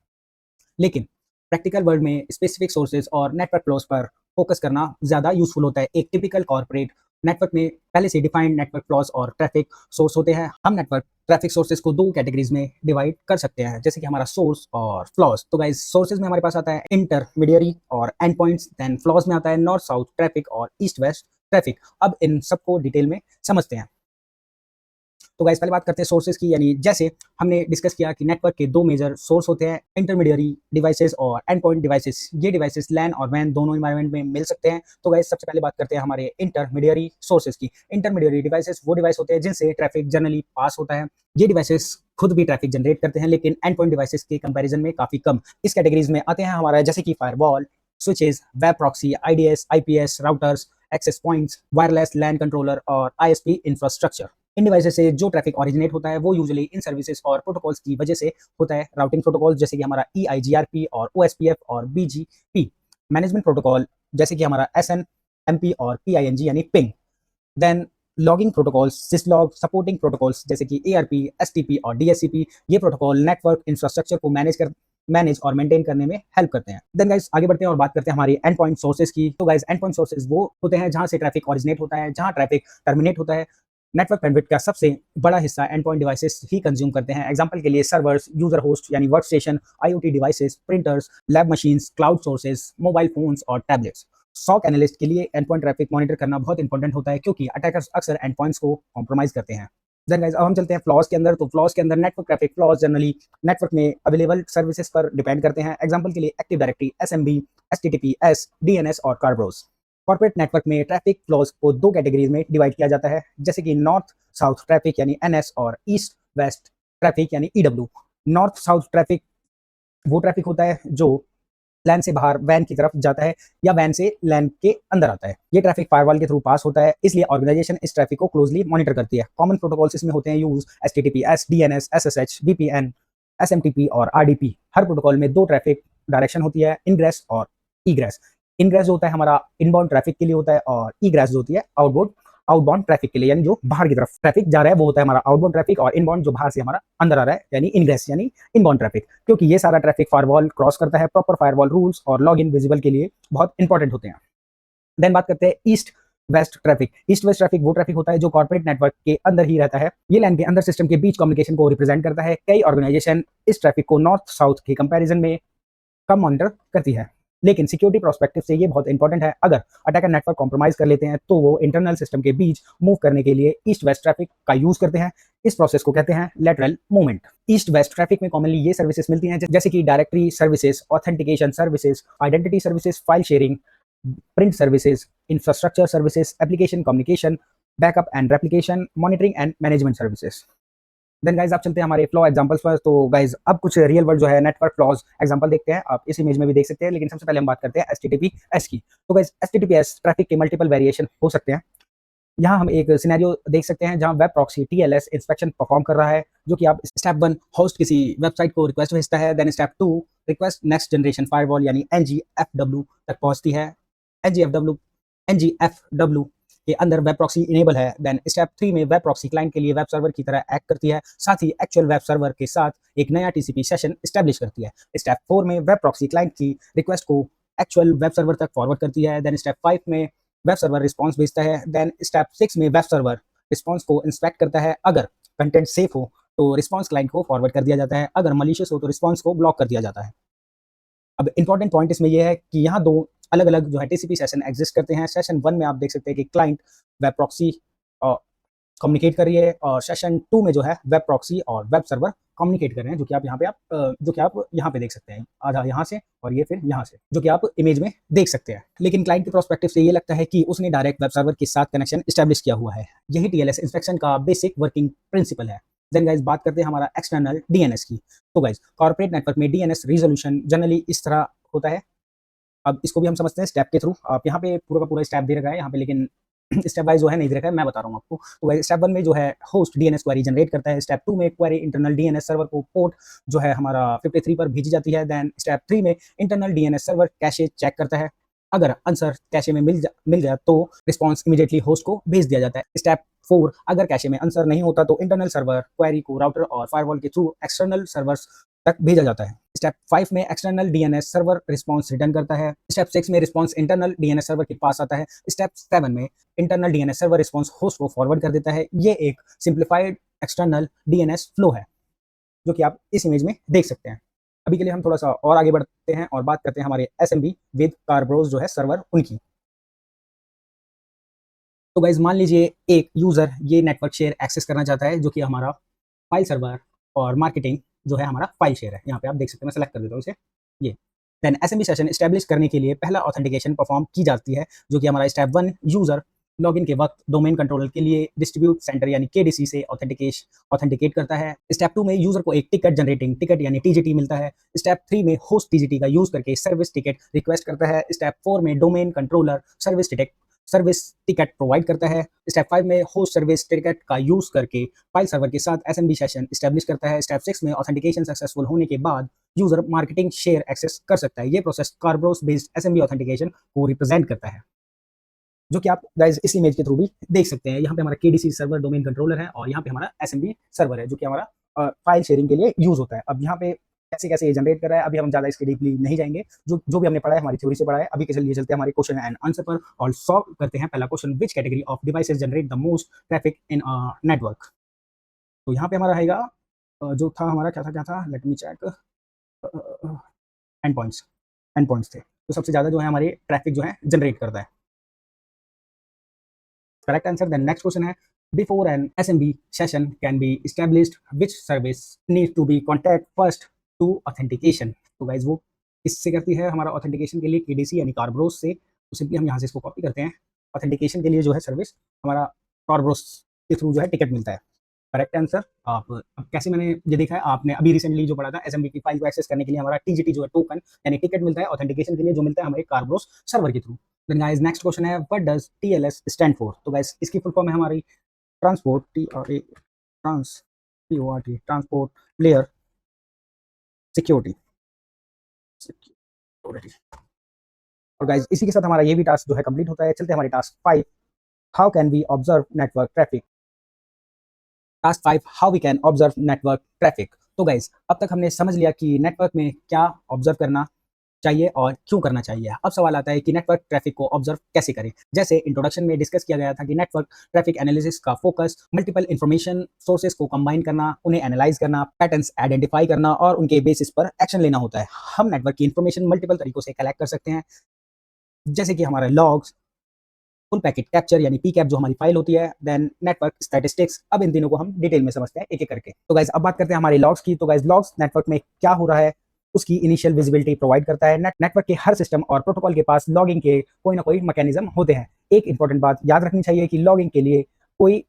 लेकिन प्रैक्टिकल वर्ल्ड में स्पेसिफिक सोर्सेज और नेटवर्क फ्लोज पर फोकस करना ज़्यादा यूजफुल होता है। एक टिपिकल कॉर्पोरेट नेटवर्क में पहले से डिफाइंड नेटवर्क फ्लोज और ट्रैफिक सोर्स होते हैं। हम नेटवर्क ट्रैफिक सोर्सेज को 2 कैटेगरीज में डिवाइड कर सकते हैं, जैसे कि हमारा सोर्स और फ्लॉज। तो गाइस सोर्सेज में हमारे पास आता है इंटरमीडियरी और एंड पॉइंट्स, देन फ्लॉज में आता है नॉर्थ साउथ ट्रैफिक और ईस्ट वेस्ट ट्रैफिक। अब इन सबको डिटेल में समझते हैं। तो गाइस पहले बात करते हैं सोर्सेज की, यानी जैसे हमने डिस्कस किया कि नेटवर्क के 2 मेजर सोर्स होते हैं, इंटरमीडियरी डिवाइसेस और एंड पॉइंट डिवाइसेस। ये डिवाइसेस लैन और वैन दोनों एनवायरनमेंट में मिल सकते हैं। तो गाइस सबसे पहले बात करते हैं हमारे इंटरमीडियरी सोर्सेज की। इंटरमीडियरी डिवाइसेस वो डिवाइस होते हैं जिनसे ट्रैफिक जनरली पास होता है। ये डिवाइसेस खुद भी ट्रैफिक जनरेट करते हैं, लेकिन एंड पॉइंट डिवाइसेस के कंपैरिजन में काफ़ी कम। इस कैटेगरीज में आते हैं हमारा जैसे कि firewall, switches, web proxy, IDS, IPS, routers, access points, wireless LAN controller और आईएसपी इंफ्रास्ट्रक्चर। इन डिवाइसेस से जो ट्रैफिक ओरिजिनेट होता है वो यूजुअली इन सर्विसेज और प्रोटोकॉल्स की वजह से होता है। राउटिंग प्रोटोकॉल्स जैसे कि हमारा EIGRP और OSPF और BGP। मैनेजमेंट प्रोटोकॉल जैसे कि हमारा SNMP और PING यानी ping. Then logging protocols, syslog, supporting protocols जैसे कि ARP, STP और DSCP। ये प्रोटोकॉल नेटवर्क इंफ्रास्ट्रक्चर को मैनेज और मेंटेन करने में हेल्प करते हैं। देन गाइस आगे बढ़ते हैं और बात करते हैं हमारी एंड पॉइंट सोर्सेज की। तो गाइस एंड पॉइंट सोर्सेज वो होते हैं जहां से ट्रैफिक ओरिजिनेट होता है, जहां ट्रैफिक टर्मिनेट होता है। नेटवर्क बैंडविड्थ का सबसे बड़ा हिस्सा and point devices he consume करते हैं। एग्जांपल के लिए सर्वर्स, यूजर होस्ट यानी work station, IoT devices, printers, lab machines, cloud sources, mobile phones और टैबलेट्स। सॉक एनालिस्ट के लिए एंड पॉइंट ट्रैफिक मॉनिटर करना बहुत इंपॉर्टेंट होता है क्योंकि अटैकर्स अक्सर एंड पॉइंट्स को कॉम्प्रोमाइज करते हैं। देन गाइस अब हम चलते हैं फ्लॉज के अंदर। तो फ्लॉज के अंदर network traffic flaws generally network में अवेलेबल सर्विसेज पर डिपेंड करते हैं। एग्जांपल के लिए active directory, SMB, HTTPS, DNS और Kerberos। कॉर्पोरेट नेटवर्क में ट्रैफिक फ्लॉज को दो कैटेगरीज में डिवाइड किया जाता है, जैसे कि नॉर्थ साउथ ट्रैफिक यानी NS और ईस्ट वेस्ट ट्रैफिक यानी EW। नॉर्थ साउथ ट्रैफिक वो ट्रैफिक होता है जो लैन से बाहर वैन की तरफ जाता है या वैन से लैन के अंदर आता है। ये ट्रैफिक फायरवॉल के थ्रू पास होता है, इसलिए ऑर्गेनाइजेशन इस ट्रैफिक को क्लोजली मॉनिटर करती है। कॉमन प्रोटोकॉल्स इसमें होते हैं use HTTPS, DNS, SSH, VPN, SMTP और RDP। हर प्रोटोकॉल में दो ट्रैफिक डायरेक्शन होती है, इनग्रेस और ईग्रेस। इनग्रेस जो होता है हमारा इनबाउंड ट्रैफिक के लिए होता है और ईग्रेस जो होती है आउटबाउंड ट्रैफिक के लिए, यानी जो बाहर की तरफ ट्रैफिक जा रहा है वो होता है हमारा आउटबाउंड ट्रैफिक, और इनबाउंड जो बाहर से हमारा अंदर आ रहा है यानी इनग्रेस यानी इनबाउंड ट्रैफिक। क्योंकि ये सारा ट्रैफिक फायरवॉल क्रॉस करता है, प्रॉपर फायरवॉल रूल्स और लॉग इन विजिबल के लिए बहुत इंपॉर्टेंट होते हैं। देन बात करते हैं east west traffic. East west traffic वो ट्रैफिक होता है जो कॉर्पोरेट नेटवर्क के अंदर ही रहता है। ये लैन के अंदर सिस्टम के बीच कम्युनिकेशन को रिप्रेजेंट करता है। कई ऑर्गेनाइजेशन इस ट्रैफिक को नॉर्थ साउथ के कंपैरिजन में कम मॉनिटर करती है, लेकिन सिक्योरिटी प्रोस्पेक्टिव से ये बहुत इंपॉर्टेंट है। अगर अटैकर नेटवर्क कॉम्प्रोमाइज कर लेते हैं तो वो इंटरनल सिस्टम के बीच मूव करने के लिए ईस्ट वेस्ट ट्रैफिक का यूज करते हैं। इस प्रोसेस को कहते हैं lateral movement. East west traffic में कॉमनली ये सर्विसेज मिलती हैं जैसे कि directory services, authentication services, identity services, file sharing, print services, infrastructure services, application communication, backup and replication, monitoring and management services. Then guys आप चलते हैं हमारे फ्लॉ एग्जांपल्स पर। तो गाइज अब कुछ रियल वर्ल्ड जो है नेटवर्क फ्लॉज एग्जांपल देखते हैं। आप इस इमेज में भी देख सकते हैं, लेकिन सबसे पहले हम बात करते हैं HTTPS की। तो गाइज HTTPS ट्रैफिक के मल्टीपल वेरिएशन हो सकते हैं। यहाँ हम एक सिनेरियो देख सकते हैं जहाँ web proxy TLS inspection perform कर रहा है, जो कि आप स्टेप 1 होस्ट किसी वेबसाइट को रिक्वेस्ट भेजता है। Then step 2 request next generation firewall यानी NGFW तक पहुंचती है। NGFW के अंदर वेब प्रॉक्सी इनेबल है। देन स्टेप 3 में वेब प्रॉक्सी क्लाइंट के लिए वेब सर्वर की तरह एक्ट करती है, साथ ही एक्चुअल वेब सर्वर के साथ एक नया TCP सेशन एस्टैब्लिश करती है। स्टेप 4 में वेब प्रॉक्सी क्लाइंट की रिक्वेस्ट को एक्चुअल वेब सर्वर तक फॉरवर्ड करती है। देन स्टेप 5 में वेब सर्वर रिस्पॉन्स भेजता है। देन स्टेप 6 में वेब सर्वर रिस्पॉन्स को इंस्पेक्ट करता है। अगर कंटेंट सेफ हो तो रिस्पॉन्स क्लाइंट को फॉरवर्ड कर दिया जाता है, अगर मलिशियस हो तो रिस्पॉन्स को ब्लॉक कर दिया जाता है। अब इंपॉर्टेंट पॉइंट इसमें यह है कि यहाँ दो अलग अलग जो है TCP सेशन एग्जिस्ट करते हैं। सेशन 1 में आप देख सकते हैं कि क्लाइंट वेब प्रॉक्सी कम्युनिकेट कर रही है, और सेशन 2 में जो है वेब प्रॉक्सी और वेब सर्वर कम्युनिकेट कर रहे हैं, जो कि आप यहाँ पे देख सकते हैं, आधा यहाँ से और ये फिर यहाँ से, जो कि आप इमेज में देख सकते हैं। लेकिन क्लाइंट के प्रोस्पेक्टिव से ये लगता है कि उसने डायरेक्ट वेब सर्वर के साथ कनेक्शन एस्टैब्लिश किया हुआ है। यही TLS इंस्पेक्शन का बेसिक वर्किंग प्रिंसिपल है। देन गाइज बात करते हैं हमारा एक्सटर्नल DNS की। तो गाइज कॉर्पोरेट नेटवर्क में DNS रिजोल्यूशन जनरली इस तरह होता है। अब इसको भी हम समझते हैं स्टेप के थ्रू। आप यहाँ पे पूरा का पूरा स्टेप दे रखा है यहाँ पे, लेकिन स्टेप वाइज जो है नहीं दे रखा है, मैं बता रहा हूँ आपको। तो स्टेप 1 में जो है होस्ट DNS क्वेरी जनरेट करता है। स्टेप 2 में क्वेरी इंटरनल DNS सर्वर को पोर्ट जो है हमारा 53 पर भेजी जाती है। देन स्टेप 3 में internal DNS server cache check करता है। अगर आंसर कैशे में मिल गया तो रिस्पॉन्स इमीडिएटली होस्ट को भेज दिया जाता है। स्टेप 4 अगर कैशे में आंसर नहीं होता तो इंटरनल सर्वर क्वेरी को राउटर और फायरवॉल के थ्रू एक्सटर्नल सर्वर्स तक भेजा जाता है। स्टेप 5 में external DNS server response return करता है। स्टेप 6 में रिस्पॉन्स इंटरनल DNS सर्वर के पास आता है। स्टेप 7 में internal DNS server response host को फॉरवर्ड कर देता है। ये एक सिंप्लीफाइड एक्सटर्नल DNS फ्लो है, जो कि आप इस इमेज में देख सकते हैं। अभी के लिए हम थोड़ा सा और आगे बढ़ते हैं और बात करते हैं हमारे SMB विद Kerberos जो है सर्वर उनकी। तो गाइज मान लीजिए एक यूजर ये नेटवर्क शेयर एक्सेस करना चाहता है, जो कि हमारा फाइल सर्वर और मार्केटिंग जो है हमारा फाइल शेयर है। यहाँ पे आप देख सकते हैं, मैं सेलेक्ट कर देता हूँ इसे, ये। देन SMB सेशन एस्टैब्लिश करने के लिए पहला ऑथेंटिकेशन परफॉर्म की जाती है, जो कि हमारा स्टेप 1 यूजर लॉगिन के वक्त डोमेन कंट्रोलर के लिए डिस्ट्रीब्यूट सेंटर यानी KDC से ऑथेंटिकेट करता है। स्टेप 2 में यूजर को एक टिकट जनरेटिंग टिकट यानी TGT मिलता है। स्टेप 3 में होस्ट TGT का यूज करके सर्विस टिकट रिक्वेस्ट करता है। स्टेप 4 में domain controller service ticket service ticket provide करता है। स्टेप 5 में होस्ट सर्विस टिकट का यूज करके फाइल सर्वर के साथ एसएमबी सेशन एस्टेब्लिश करता है। स्टेप 6 में ऑथेंटिकेशन सक्सेसफुल होने के बाद यूजर मार्केटिंग शेयर एक्सेस कर सकता है। ये प्रोसेस कार्ब्रोस बेस्ड एसएमबी ऑथेंटिकेशन को रिप्रेजेंट करता है, जो कि आप गाइस इस इमेज के थ्रू भी देख सकते हैं। यहाँ पे हमारा केडीसी सर्वर डोमेन कंट्रोलर है और यहाँ पे हमारा एसएमबी सर्वर है, जो कि हमारा फाइल शेयरिंग के लिए यूज होता है। अब यहाँ पे कैसे कैसे ये जनरेट कर रहा है, अभी हम ज्यादा इसके डीपली नहीं जाएंगे। जो भी हमने पढ़ा है हमारी थ्योरी से पढ़ा है। अभी के लिए चलते हैं हमारे क्वेश्चन एंड आंसर पर और सॉल्व करते हैं पहला question, which category of devices generate the most traffic in network. तो यहाँ पे हमारा रहेगा जो था हमारा क्या था let me check, end points थे। तो सबसे ज्यादा जो है हमारे ट्रैफिक जो है जनरेट करता है। Correct answer. Then next question है, before an SMB session can be established which service need to be contact first to authentication. तो गाइज वो किससे करती है हमारा ऑथेंटिकेशन के लिए, केडीसी यानी कार्ब्रोस से। तो सिंपली हम यहाँ से इसको कॉपी करते हैं। ऑथेंटिकेशन के लिए जो है सर्विस हमारा कार्ब्रोस के थ्रू जो है टिकट मिलता है। Correct answer. आप अब कैसे मैंने ये देखा है, आपने अभी रिसेंटली जो पढ़ा था एसएमबी की फाइल को एक्सेस करने के लिए हमारा टीजीटी जो है टोकन यानी टिकट मिलता है। ऑथेंटिकेशन के लिए जो मिलता है हमारे कार्ब्रोस सर्वर के through. Then guys next question है, what does TLS stand for. तो गाइस इसकी फुल फॉर्म है हमारी ट्रांसपोर्ट ट्रांसपोर्ट लेयर सिक्योरिटी। और गाइस इसी के साथ हमारा ये भी टास्क जो है कंप्लीट होता है। चलते हैं हमारे task 5, how can we observe network traffic. Task 5, how we can observe network traffic. तो गाइस अब तक हमने समझ लिया कि नेटवर्क में क्या ऑब्जर्व करना चाहिए और क्यों करना चाहिए। अब सवाल आता है कि नेटवर्क ट्रैफिक को ऑब्जर्व कैसे करें। जैसे इंट्रोडक्शन में डिस्कस किया गया था कि नेटवर्क ट्रैफिक एनालिसिस का फोकस मल्टीपल इंफॉर्मेशन सोर्सेज को कंबाइन करना, उन्हें एनालाइज करना, पैटर्न्स आइडेंटिफाई करना और उनके बेसिस पर एक्शन लेना होता है। हम नेटवर्क की इंफॉर्मेशन मल्टीपल तरीकों से कलेक्ट कर सकते हैं, जैसे कि हमारे लॉग्स, फुल पैकेट कैप्चर यानी पीकैप जो हमारी फाइल होती है, देन नेटवर्क स्टैटिस्टिक्स। अब इन तीनों को हम डिटेल में समझते हैं एक एक करके। तो गाइज अब बात करते हैं हमारे लॉग्स की। तो गाइज लॉग्स नेटवर्क में क्या हो रहा है उसकी इनिशियल विजिबिलिटी प्रोवाइड करता है। नेटवर्क के हर सिस्टम और प्रोटोकॉल के पास लॉगिंग के कोई ना कोई मैकेनिज्म होते हैं। एक इंपॉर्टेंट बात याद रखनी चाहिए कि लॉगिंग के लिए कोई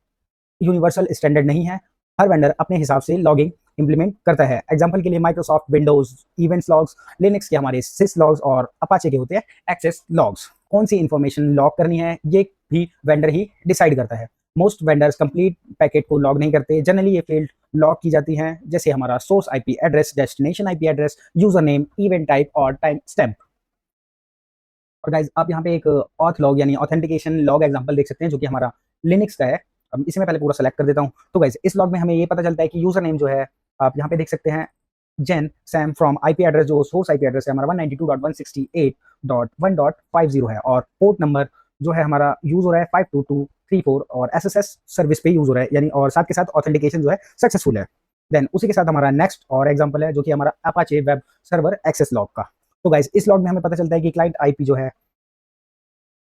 यूनिवर्सल स्टैंडर्ड नहीं है। हर वेंडर अपने हिसाब से लॉगिंग इंप्लीमेंट करता है। एग्जांपल के लिए Microsoft Windows events logs, Linux के हमारे सिस लॉग्स और अपाचे के होते हैं एक्सेस लॉग्स। कौन सी इंफॉर्मेशन लॉग करनी है ये भी वेंडर ही डिसाइड करता है। मोस्ट वेंडर्स कंप्लीट पैकेट को लॉग नहीं करते। जनरली ये फील्ड लॉग की जाती हैं, जैसे हमारा source IP address, destination IP address, user name, event type और टाइम स्टैम्प। और गाइज आप यहाँ पे एक ऑथ लॉग यानी ऑथेंटिकेशन लॉग एग्जांपल देख सकते हैं, जो कि हमारा लिनक्स का है। अब इसे मैं पहले पूरा सेलेक्ट कर देता हूँ। तो गाइज इस लॉग में हमें ये पता चलता है कि यूजर नेम जो है आप यहाँ पे देख सकते हैं जेन सैम फ्रॉम आईपी एड्रेस, जो सोर्स आईपी एड्रेस है हमारा 192.168.1.50 है और पोर्ट नंबर जो है हमारा यूज हो रहा है 52234 और एसएसएस सर्विस पे यूज हो रहा है यानी, और साथ के साथ ऑथेंटिकेशन जो है सक्सेसफुल है। देन उसी के साथ हमारा नेक्स्ट और एग्जांपल है जो कि हमारा Apache web server access log का। तो गाइस इस लॉग में हमें पता चलता है कि क्लाइंट आईपी जो है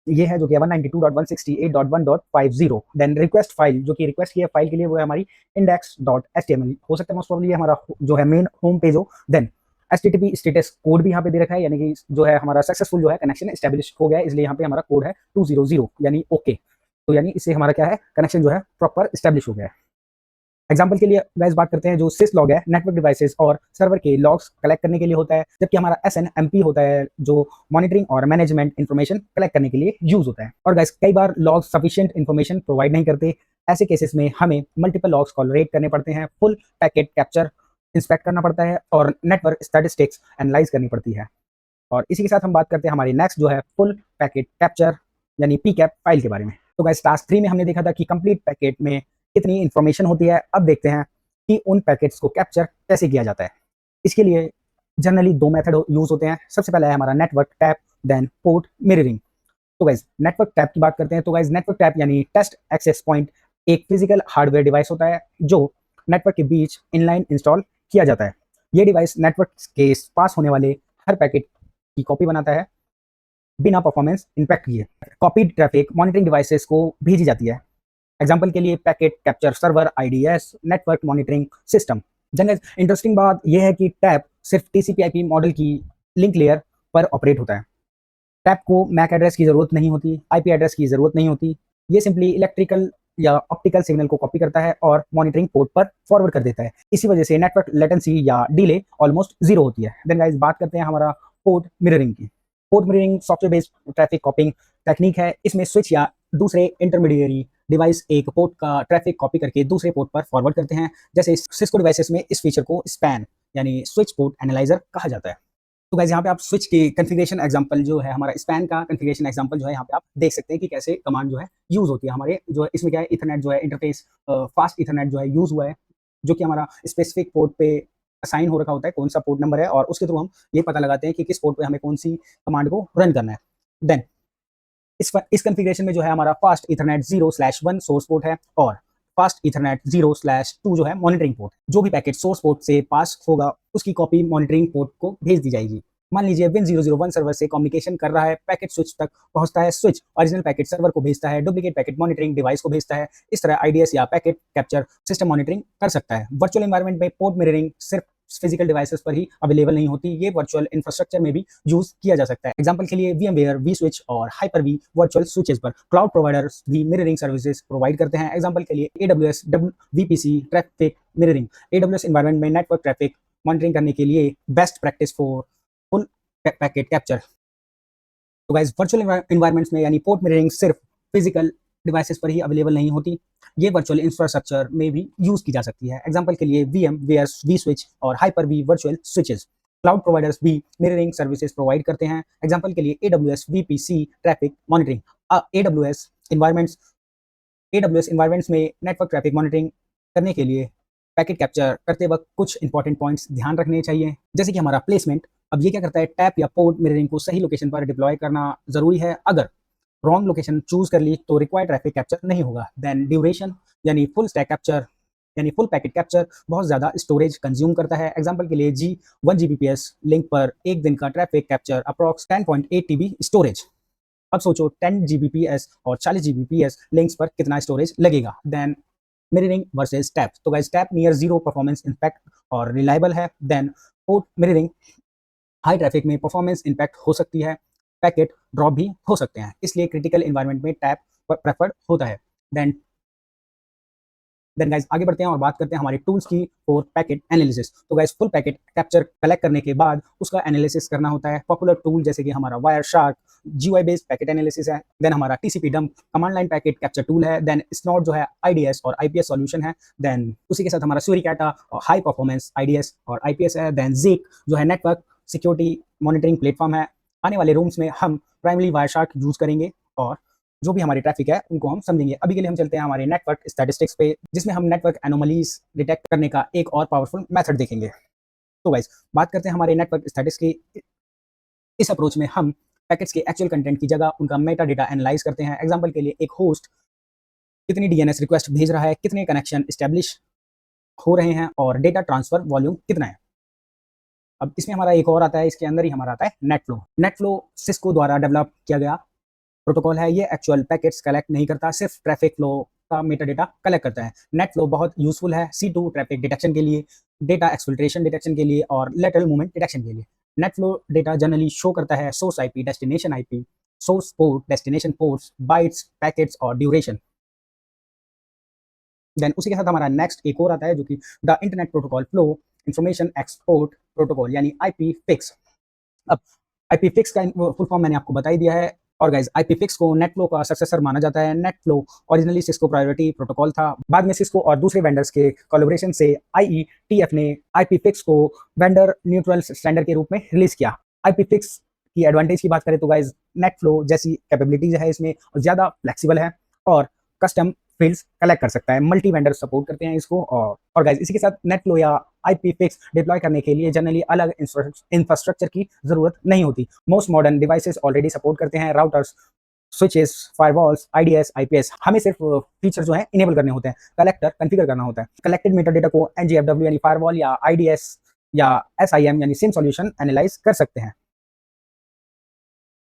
ये है जो कि 192.168.1.50। देन रिक्वेस्ट फाइल, जो कि रिक्वेस्ट की है फाइल के लिए वो है हमारी index.html हो सकता है मोस्ट प्रोबब्ली हमारा जो है मेन होम पेज हो। देन HTTP स्टेटस कोड भी यहाँ पे दे रखा है, यानी कि जो है हमारा सक्सेसफुल जो है कनेक्शन एस्टेब्लिश हो गया है, इसलिए यहाँ पे हमारा कोड है 200 यानी ओके। तो यानी इससे हमारा क्या है, कनेक्शन जो है प्रॉपर एस्टेब्लिश हो गया है। एग्जाम्पल के लिए गाइस बात करते हैं, जो सिस लॉग है नेटवर्क डिवाइसेस और सर्वर के लॉग्स कलेक्ट करने के लिए होता है, जबकि हमारा SNMP होता है जो मॉनिटरिंग और मैनेजमेंट इन्फॉर्मेशन कलेक्ट करने के लिए यूज होता है। और गाइस कई बार लॉग्स सफिशिएंट इन्फॉर्मेशन प्रोवाइड नहीं करते। ऐसे केसेस में हमें मल्टीपल लॉग्स कॉलरेट करने पड़ते हैं, फुल पैकेट कैप्चर इंस्पेक्ट करना पड़ता है और नेटवर्क स्टैटिस्टिक्स एनालाइज करनी पड़ती है। और इसी के साथ हम बात करते हैं हमारी नेक्स्ट जो है फुल पैकेट कैप्चर यानी पीकैप फाइल के बारे में। तो गाइस टास्क 3 में हमने देखा था कि कंप्लीट पैकेट में कितनी इंफॉर्मेशन होती है। अब देखते हैं कि उन पैकेट्स को कैप्चर कैसे किया जाता है। इसके लिए जनरली 2 मेथड यूज होते हैं। सबसे पहला है हमारा network tap, then port mirroring. तो गाइस नेटवर्क टैप की बात करते हैं। तो गाइस नेटवर्क टैप यानी टेस्ट एक्सेस पॉइंट एक फिजिकल हार्डवेयर डिवाइस होता है जो नेटवर्क के बीच इनलाइन इंस्टॉल किया जाता है। ये डिवाइस नेटवर्क के पास होने वाले हर पैकेट की कॉपी बनाता है बिना परफॉर्मेंस इंपैक्ट किए। कॉपीड ट्रैफिक मॉनिटरिंग डिवाइसेस को भेजी जाती है। एग्जाम्पल के लिए packet capture server, IDS, network monitoring system. General interesting बात यह है कि टैप सिर्फ TCP/IP मॉडल की लिंक लेयर पर ऑपरेट होता है। टैप को मैक एड्रेस की जरूरत नहीं होती, IP एड्रेस की जरूरत नहीं होती। ये सिंपली इलेक्ट्रिकल या ऑप्टिकल सिग्नल को कॉपी करता है और मॉनिटरिंग पोर्ट पर फॉरवर्ड कर देता है। इसी वजह से नेटवर्क लेटेंसी या डिले ऑलमोस्ट जीरो होती है। देन गाइस बात करते हैं हमारा पोर्ट मिररिंग की। Port mirroring software based traffic कॉपिंग technique है। इसमें स्विच या दूसरे इंटरमीडिएरी डिवाइस एक पोर्ट का ट्रैफिक कॉपी करके दूसरे पोर्ट पर फॉरवर्ड करते हैं। जैसे सिस्को डिवाइसेस में इस फीचर को स्पैन यानी स्विच पोर्ट एनालाइजर कहा जाता है। तो गाइस यहाँ पे आप स्विच की कॉन्फ़िगरेशन एग्जांपल जो है, हमारा स्पैन का कॉन्फ़िगरेशन एग्जांपल जो है यहाँ पे आप देख सकते हैं कि कैसे कमांड जो है यूज़ होती है। हमारे जो है इसमें क्या है, ईथरनेट जो है इंटरफ़ेस फास्ट ईथरनेट जो है यूज़ हुआ है, जो कि हमारा स्पेसिफिक पोर्ट पे असाइन हो रखा होता है, कौन-सा पोर्ट नंबर है, और उसके थ्रू हम ये पता लगाते हैं कि किस पोर्ट पे हमें कौन-सी कमांड को रन करना है। देन इस कॉन्फ़िगरेशन में जो है हमारा फास्ट ईथरनेट 0/1 सोर्स पोर्ट है और फास्ट ईथरनेट 0/2 जो है मॉनिटरिंग पोर्ट। जो भी पैकेट सोर्स पोर्ट से पास होगा उसकी कॉपी मॉनिटरिंग पोर्ट को भेज दी जाएगी। मान लीजिए विन 001 सर्वर से कम्युनिकेशन कर रहा है, पैकेट स्विच तक पहुंचता है, स्विच ओरिजिनल पैकेट सर्वर को भेजता है, डुप्लीकेट पैकेट मॉनिटरिंग डिवाइस को भेजता है। इस तरह आईडीएस या पैकेट कैप्चर सिस्टम मॉनिटरिंग कर सकता है। वर्चुअल एनवायरनमेंट में पोर्ट मिररिंग सिर्फ फिजिकल डिवाइसेस पर ही अवेलेबल नहीं होती, ये वर्चुअल इंफ्रास्ट्रक्चर में भी यूज किया जा सकता है। एग्जांपल के लिए VMware vSwitch और Hyper-V वर्चुअल स्विचेस पर क्लाउड प्रोवाइडर्स भी मिररिंग सर्विसेज प्रोवाइड करते हैं। एग्जांपल के लिए AWS VPC traffic mirroring. AWS environment में नेटवर्क ट्रैफिक मॉनिटरिंग करने के लिए best practice for full packet capture. तो गाइस वर्चुअल एनवायरनमेंट्स में यानी पोर्ट मिररिंग सिर्फ फिजिकल डिवाइसेस पर ही अवेलेबल नहीं होती, ये वर्चुअल इंफ्रास्ट्रक्चर में भी यूज की जा सकती है। एग्जांपल के लिए VMware vSwitch और Hyper-V virtual switches. Cloud providers भी मिररिंग सर्विसेज प्रोवाइड करते हैं। एग्जांपल के लिए AWS VPC traffic monitoring. AWS environments AWS environments में नेटवर्क ट्रैफिक मॉनिटरिंग करने के लिए पैकेट कैप्चर करते वक्त कुछ इंपॉर्टेंट पॉइंट्स ध्यान रखने चाहिए, जैसे कि हमारा प्लेसमेंट। अब ये क्या करता है, टैप या पोर्ट मिररिंग को सही लोकेशन पर डिप्लॉय करना जरूरी है। अगर रॉन्ग लोकेशन चूज कर ली तो रिक्वायर्ड ट्रैफिक कैप्चर नहीं होगा। देन ड्यूरेशन यानी फुल स्टैक कैप्चर यानी फुल पैकेट कैप्चर बहुत ज़्यादा स्टोरेज कंज्यूम करता है। एग्जांपल के लिए 1 Gbps लिंक पर एक दिन का traffic capture approx 10.8 TB storage. अब सोचो 10 Gbps और 40 Gbps लिंक्स पर कितना स्टोरेज लगेगा। Then mirroring versus tap. तो guys tap near zero performance impact और रिलायबल है। Then port mirroring high traffic में परफॉर्मेंस इम्पैक्ट हो सकती है, पैकेट ड्रॉप भी हो सकते हैं, इसलिए क्रिटिकल एनवायरनमेंट में टैप प्रेफर्ड होता है। देन गाइस आगे बढ़ते हैं और बात करते हैं हमारे टूल्स की फॉर पैकेट एनालिसिस। तो guys full packet capture collect करने के बाद उसका एनालिसिस करना होता है। पॉपुलर टूल जैसे कि हमारा wire shark GUI based packet analysis है। देन हमारा TCP dump command line packet capture tool है। देन स्नॉट जो है IDS और IPS सॉल्यूशन है। देन उसी के साथ हमारा सूरिकाटा और हाई परफॉर्मेंस IDS और IPS है। देन Zeek जो है नेटवर्क सिक्योरिटी मॉनिटरिंग प्लेटफॉर्म है। आने वाले रूम्स में हम प्राइमरी वायर शार्क यूज करेंगे और जो भी हमारी ट्रैफिक है उनको हम समझेंगे। अभी के लिए हम चलते हैं हमारे नेटवर्क स्टैटिस्टिक्स पे, जिसमें हम नेटवर्क एनोमलीज डिटेक्ट करने का एक और पावरफुल मेथड देखेंगे। तो गाइस बात करते हैं हमारे नेटवर्क स्टैटिस्टिक्स की। इस अप्रोच में हम पैकेट्स के एक्चुअल कंटेंट की जगह उनका मेटा डेटा एनालाइज करते हैं। एग्जांपल के लिए एक होस्ट कितनी DNS रिक्वेस्ट भेज रहा है, कितने कनेक्शन एस्टेब्लिश हो रहे हैं और डेटा ट्रांसफर वॉल्यूम कितना है। अब इसमें हमारा एक और आता है, इसके अंदर ही हमारा आता है नेटफ्लो। नेटफ्लो सिस्को द्वारा डेवलप किया गया प्रोटोकॉल है। ये एक्चुअल पैकेट्स कलेक्ट नहीं करता, सिर्फ ट्रैफिक फ्लो का मेटा डेटा कलेक्ट करता है। नेटफ्लो बहुत यूजफुल है C2 ट्रैफिक डिटेक्शन के लिए, डेटा एक्सफिल्ट्रेशन डिटेक्शन के लिए और लेटरल मूवमेंट डिटेक्शन के लिए। नेटफ्लो डेटा जनरली शो करता है source IP, destination IP, source port, destination ports, bytes, packets और ड्यूरेशन। देन उसी के साथ हमारा नेक्स्ट एक और आता है जो कि the internet protocol flow information export protocol यानी IP फिक्स। अब IP फिक्स का फुल फॉर्म मैंने आपको बता ही दिया है। और गाइस IP फिक्स को नेटफ्लो का सक्सेसर माना जाता है। NetFlow originally Cisco priority protocol था, बाद में सिस्को और दूसरे वेंडर्स के कोलैबोरेशन से IETF ने IP फिक्स को वेंडर न्यूट्रल स्टैंडर्ड के रूप में रिलीज किया। IP फिक्स की एडवांटेज की बात करें तो गाइस नेटफ्लो जैसी कैपेबिलिटीज है इसमें, ज़्यादा फ्लेक्सिबल है और कस्टम फील्ड्स कलेक्ट कर सकता है। मल्टी वेंडर सपोर्ट करते हैं इसको। और गाइस इसी के साथ नेटफ्लो या IP फिक्स डिप्लॉय करने के लिए जनरली अलग इंफ्रास्ट्रक्चर की जरूरत नहीं होती। Most modern devices already support करते हैं routers, switches, firewalls, IDS, IPS। हमें सिर्फ फीचर जो है इनेबल करने होते हैं, कलेक्टर कॉन्फ़िगर करना होता है। कलेक्टेड मेटा डेटा को NGFW यानी फायरवॉल या IDS या SIM यानी सिम सॉल्यूशन एनालाइज कर सकते हैं।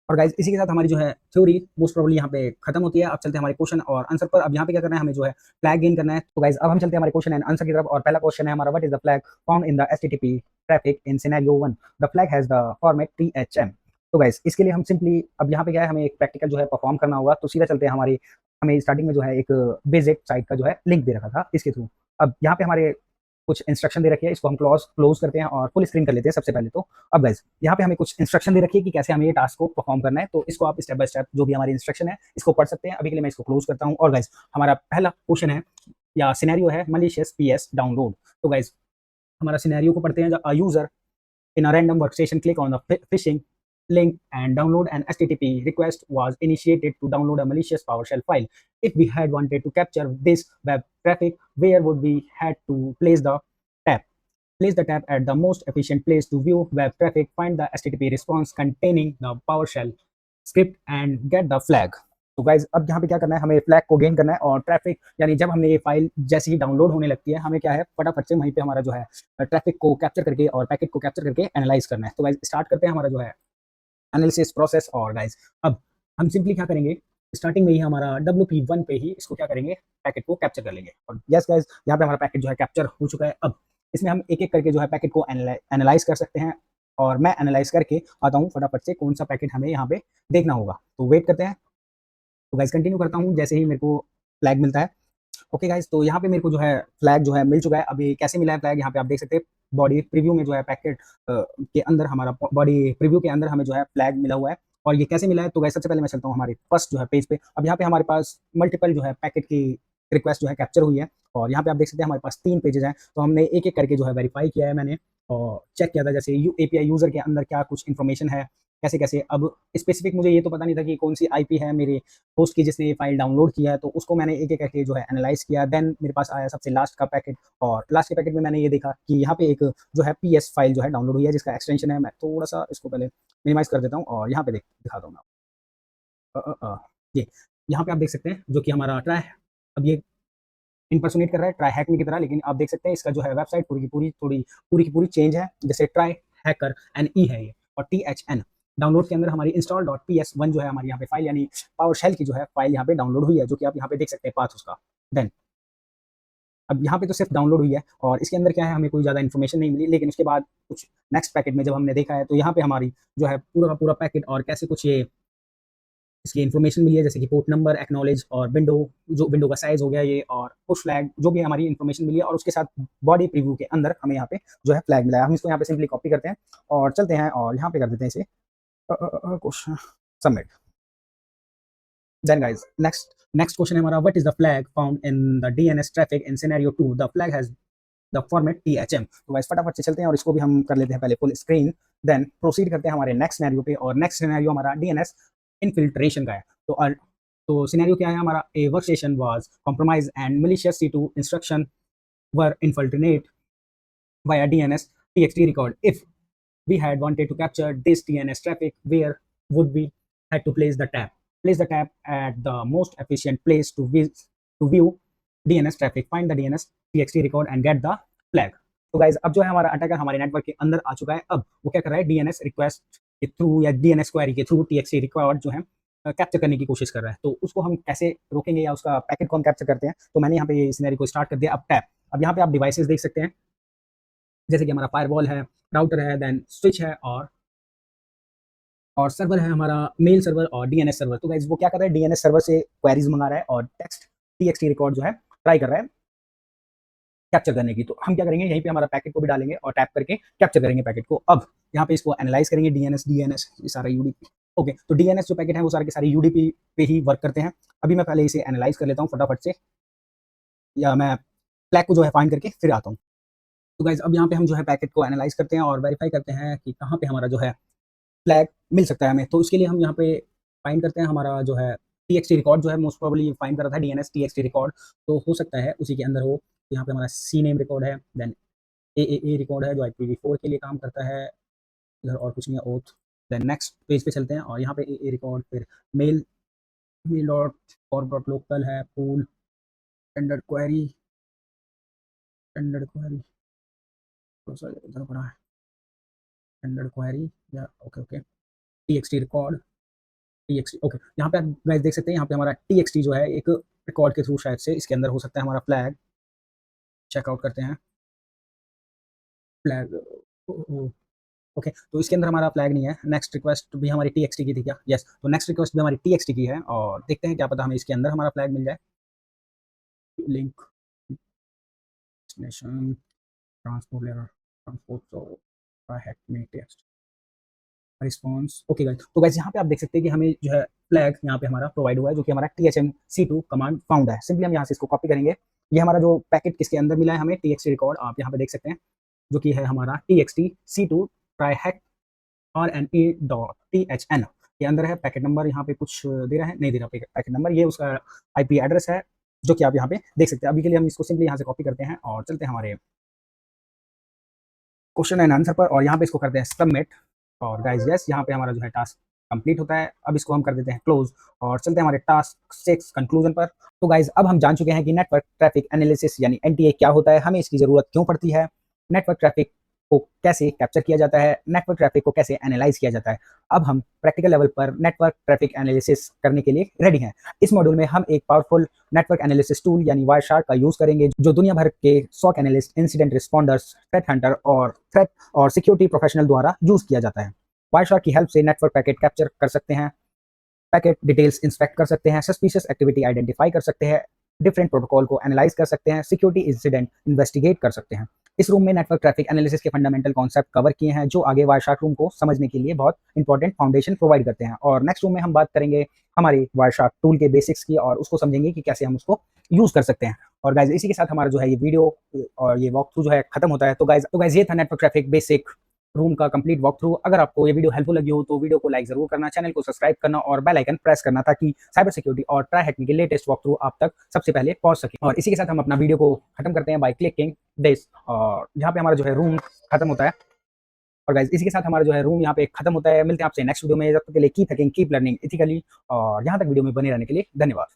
और गाइस इसी के साथ हमारी जो है थ्योरी मोस्ट प्रोबेबली यहाँ पे खत्म होती है। अब चलते हैं हमारे क्वेश्चन और आंसर पर। अब यहाँ पे क्या करना है, हमें जो है फ्लैग गेन करना है। तो गाइस अब हम चलते हैं हमारे क्वेश्चन एंड आंसर की तरफ। और पहला क्वेश्चन है हमारा, what is the flag found in the HTTP traffic in scenario 1? The flag has the format THM। तो गाइस इसके लिए हम सिंपली अब यहाँ पे क्या है, हमें एक प्रैक्टिकल जो है परफॉर्म करना होगा। तो सीधा चलते हैं हमारी, हमें स्टार्टिंग में जो है एक बेसिक साइट का जो है लिंक दे रखा था इसके थ्रू। अब यहाँ पे हमारे कुछ इंस्ट्रक्शन दे रखी है, इसको हम क्लोज करते हैं और फुल स्क्रीन कर लेते हैं सबसे पहले तो। अब गाइस यहाँ पे हमें कुछ इंस्ट्रक्शन दे रखी है कि कैसे हमें ये टास्क को परफॉर्म करना है, तो इसको आप स्टेप बाय स्टेप जो भी हमारी इंस्ट्रक्शन है इसको पढ़ सकते हैं। अभी के लिए मैं इसको क्लोज करता हूँ। और गाइस हमारा पहला क्वेश्चन है या सिनेरियो है मलिशियस पीएस डाउनलोड। तो गाइस हमारा सिनेरियो को पढ़ते हैं। A user in a random workstation click on the phishing link and download an HTTP request was initiated to download a malicious PowerShell file. If we had wanted to capture this web traffic, where would we had to place the tab? Place the tab at the most efficient place to view web traffic, find the HTTP response containing the PowerShell script and get the flag. तो guys अब यहाँ पे क्या करना है, हमें flag को gain करना है और ट्रैफिक यानी जब हमने ये फाइल जैसे ही डाउनलोड होने लगती है हमें क्या है फटाफट से वहीं पे हमारा जो है ट्रैफिक को कैप्चर करके और पैकेट को कैप्चर करके एनालाइज करना है। तो गाइज स्टार्ट करते हैं हमारा जो है एनालिसिस प्रोसेस। और गाइज अब हम सिंपली क्या करेंगे, स्टार्टिंग में ही हमारा WP1 पे ही इसको क्या करेंगे, पैकेट को कैप्चर कर लेंगे। और यस गाइज यहाँ पे हमारा पैकेट जो है कैप्चर हो चुका है। अब इसमें हम एक एक करके जो है पैकेट को एनालाइज कर सकते हैं और मैं एनालाइज करके आता हूँ फटाफट से कौन सा पैकेट हमें यहाँ पे देखना होगा। तो वेट करते हैं। तो गाइज कंटिन्यू करता हूँ जैसे ही मेरे को फ्लैग मिलता है। ओके गाइज तो यहाँ पे मेरे को जो है फ्लैग जो है मिल चुका है। अभी कैसे मिला है फ्लैग, यहाँ पे आप देख सकते हैं बॉडी प्रीव्यू में जो है पैकेट के अंदर हमारा बॉडी प्रीव्यू के अंदर हमें जो है फ्लैग मिला हुआ है। और ये कैसे मिला है, तो गाइज सबसे पहले मैं चलता हूँ हमारे फर्स्ट जो है पेज पे। अब यहाँ पे हमारे पास मल्टीपल जो है पैकेट की रिक्वेस्ट जो है कैप्चर हुई है और यहाँ पे आप देख सकते हैं हमारे पास 3 पेजेस हैं। तो हमने एक एक करके जो है वेरीफाई किया है मैंने और चेक किया था जैसे API यूजर के अंदर क्या कुछ इन्फॉर्मेशन है कैसे कैसे। अब स्पेसिफिक मुझे ये तो पता नहीं था कि कौन सी IP है मेरे होस्ट की जिसने ये फाइल डाउनलोड किया है, तो उसको मैंने एक एक करके जो है एनालाइज किया। देन मेरे पास आया सबसे लास्ट का पैकेट और लास्ट के पैकेट में मैंने ये देखा कि यहाँ पे एक जो है PS फाइल जो है डाउनलोड हुई है जिसका एक्सटेंशन है। मैं थोड़ा सा इसको पहले मिनिमाइज कर देता हूँ और यहाँ पे दिखाता हूँ मैं। ये यहाँ पे आप देख सकते हैं जो कि हमारा ट्राई, अब ये इम्पर्सोनेट कर रहा है ट्राई हैक मी की तरह, लेकिन आप देख सकते हैं इसका जो है वेबसाइट पूरी की पूरी चेंज है। जैसे ट्राई हैकर NE है ये और THN डाउनलोड के अंदर हमारी install.ps1 जो है हमारी यहाँ पे फाइल यानी पावर शेल की जो है फाइल यहाँ पे डाउनलोड हुई है, जो कि आप यहाँ पे देख सकते हैं पाथ उसका। देन अब यहाँ पे तो सिर्फ डाउनलोड हुई है और इसके अंदर क्या है हमें कोई ज़्यादा इन्फॉर्मेशन नहीं मिली, लेकिन उसके बाद कुछ नेक्स्ट पैकेट में जब हमने देखा है तो यहाँ पे हमारी जो है पूरा का पूरा पैकेट और कैसे कुछ ये इसकी इन्फॉर्मेशन मिली है जैसे कि पोर्ट नंबर, एक्नॉलेज और विंडो का साइज हो गया ये और पुश फ्लैग जो भी हमारी इन्फॉर्मेशन मिली है और उसके साथ बॉडी प्रीव्यू के अंदर हमें यहाँ पे जो है फ्लैग मिला है। हम इसको यहाँ पे सिंपली कॉपी करते हैं और चलते हैं और यहाँ पे कर देते हैं इसे question submit. Then guys next question है हमारा, what is the flag found in the DNS traffic in scenario 2, the flag has the format THM। तो गाइस फटाफट से चलते हैं और इसको भी हम कर लेते हैं पहले फुल स्क्रीन। देन प्रोसीड करते हैं हमारे नेक्स्ट सिनेरियो पे और नेक्स्ट सिनेरियो हमारा DNS इन्फिल्ट्रेशन का है। तो सिनेरियो क्या है हमारा, a workstation was compromise and malicious C2 instruction were infiltrate via DNS TXT record. If we had wanted to capture this DNS traffic, where would we had to place the tab? Place the tab at the most efficient place to view DNS traffic. Find the DNS TXT record and get the flag. तो guys अब जो है हमारा attacker हमारे network के अंदर आ चुका है। अब वो क्या कर रहा है, DNS रिक्वेस्ट के थ्रू या DNS क्वेरी के थ्रू TXT रिकॉर्ड जो है कैप्चर करने की कोशिश कर रहा है। तो उसको हम कैसे रोकेंगे या उसका पैकेट को हम कैप्चर करते हैं, तो मैंने यहाँ पे ये सिनेरियो को स्टार्ट कर दिया। अब टैब, अब यहाँ पे आप डिवाइसेस देख सकते हैं जैसे कि हमारा फायरवॉल है, राउटर है, देन स्विच है और सर्वर है हमारा मेल सर्वर और DNS सर्वर। तो गाइस वो क्या कर रहा है, DNS सर्वर से क्वेरीज मंगा रहा है और टेक्स्ट TXT रिकॉर्ड जो है ट्राई कर रहा है कैप्चर करने की। तो हम क्या करेंगे, यहीं पे हमारा पैकेट को भी डालेंगे और टैप करके कैप्चर करेंगे पैकेट को। अब यहाँ पे इसको एनालाइज करेंगे DNS ये सारा UDP। ओके तो DNS जो पैकेट है वो सारे के सारे UDP पे ही वर्क करते हैं। अभी मैं पहले इसे एनालाइज कर लेता हूँ फटाफट से, या मैं फ्लैग को जो है फाइंड करके फिर आता हूँ। तो गाइज अब यहाँ पे हम जो है पैकेट को एनालाइज करते हैं और वेरीफाई करते हैं कि कहाँ पे हमारा जो है फ्लैग मिल सकता है हमें। तो उसके लिए हम यहाँ पे फाइंड करते हैं हमारा जो है TXT रिकॉर्ड जो है मोस्ट प्रोबेबली फाइंड कर रहा था DNS TXT रिकॉर्ड, तो हो सकता है उसी के अंदर हो। तो यहाँ पे हमारा CNAME रिकॉर्ड है, देन AAA रिकॉर्ड है जो IPv4 के लिए काम करता है, इधर और कुछ नहीं है ओथ। देन नेक्स्ट पेज पे चलते हैं और यहाँ पे AA रिकॉर्ड, फिर मेल डॉट लोकल है, पूल स्टैंडर्ड क्वेरी थोड़ा सा इधर बना है, स्टैंडर्ड क्वेरी या okay TXT record TXT okay. यहाँ पे आप गाइस देख सकते हैं यहाँ पे हमारा TXT जो है एक रिकॉर्ड के थ्रू शायद से इसके अंदर हो सकता है हमारा फ्लैग। चेकआउट करते हैं फ्लैग, ओके तो इसके अंदर हमारा फ्लैग नहीं है। नेक्स्ट रिक्वेस्ट भी हमारी TXT की थी क्या, यस तो नेक्स्ट रिक्वेस्ट भी हमारी TXT की है और देखते हैं क्या पता हमें इसके अंदर हमारा फ्लैग मिल जाए। Link destination transport layer transport तो हैक में टेक्स्ट रिस्पॉन्स। ओके गाइस, तो गाइस यहाँ पे आप देख सकते हैं कि हमें जो है फ्लैग यहाँ पे हमारा प्रोवाइड हुआ है, जो कि हमारा THMC2 कमांड फाउंड है। सिंपली हम यहाँ से इसको कॉपी करेंगे। ये हमारा जो पैकेट किसके अंदर मिला है हमें, TXT रिकॉर्ड, आप यहाँ पे देख सकते हैं, जो कि है हमारा TXT-C2 ट्राई हैक RNE.THN के अंदर है। पैकेट नंबर यहाँ पे कुछ दे रहा है, नहीं दे रहा पैकेट नंबर, ये उसका IP एड्रेस है, जो कि आप यहाँ पे देख सकते हैं। अभी के लिए हम इसको सिंपली यहाँ से कॉपी करते हैं और चलते हैं हमारे क्वेश्चन एंड आंसर पर, और यहाँ पे इसको करते हैं सबमिट। और गाइस यस, यहाँ पे हमारा जो है टास्क कंप्लीट होता है। अब इसको हम कर देते हैं क्लोज और चलते हैं हमारे टास्क 6 कंक्लूजन पर। तो गाइस अब हम जान चुके हैं कि नेटवर्क ट्रैफिक एनालिसिस यानी NTA क्या होता है, हमें इसकी जरूरत क्यों पड़ती है, नेटवर्क ट्रैफिक को कैसे कैप्चर किया जाता है, नेटवर्क ट्रैफिक को कैसे एनालाइज किया जाता है। अब हम प्रैक्टिकल लेवल पर नेटवर्क ट्रैफिक एनालिसिस करने के लिए रेडी हैं। इस मॉड्यूल में हम एक पावरफुल नेटवर्क एनालिसिस टूल यानी वायरशार्क का यूज करेंगे, जो दुनिया भर के SOC analyst, incident responders, threat Hunter और सिक्योरिटी प्रोफेशनल द्वारा यूज किया जाता है। वायरशार्क की हेल्प से नेटवर्क पैकेट कैप्चर कर सकते हैं, पैकेट डिटेल्स इंस्पेक्ट कर सकते हैं, सस्पिशियस एक्टिविटी आइडेंटिफाई कर सकते हैं, डिफरेंट प्रोटोकॉल को एनालाइज कर सकते हैं, सिक्योरिटी इंसिडेंट इन्वेस्टिगेट कर सकते हैं। इस रूम में नेटवर्क ट्रैफिक एनालिसिस के फंडामेंटल कॉन्सेप्ट कवर किए हैं, जो आगे वायरशार्क रूम को समझने के लिए बहुत इंपॉर्टेंट फाउंडेशन प्रोवाइड करते हैं। और नेक्स्ट रूम में हम बात करेंगे हमारे वायरशार्क टूल के बेसिक्स की, और उसको समझेंगे कि कैसे हम उसको यूज कर सकते हैं। और गाइज इसी के साथ हमारा जो है ये वीडियो और ये वॉक थ्रू जो है खत्म होता है। तो गाइज ये था नेटवर्क ट्रैफिक बेसिक रूम का कंप्लीट वॉक थ्रू। अगर आपको ये वीडियो हेल्पफुल लगी हो तो वीडियो को लाइक जरूर करना, चैनल को सब्सक्राइब करना और बेल आइकन प्रेस करना, ताकि साइबर सिक्योरिटी और ट्राई हैकिंग के लेटेस्ट वॉक थ्रू आप तक सबसे पहले पहुंच सके। और इसी के साथ हम अपना वीडियो को खत्म करते हैं बाय क्लिकिंग दिस, और यहाँ पे हमारा जो है रूम खत्म होता है। और गाइज इसी के साथ हमारा जो है रूम यहाँ पे खत्म होता है। मिलते हैं आपसे नेक्स्ट वीडियो में, जब तक के लिए keep hacking, keep learning ethically, और यहाँ तक वीडियो में बने रहने के लिए धन्यवाद।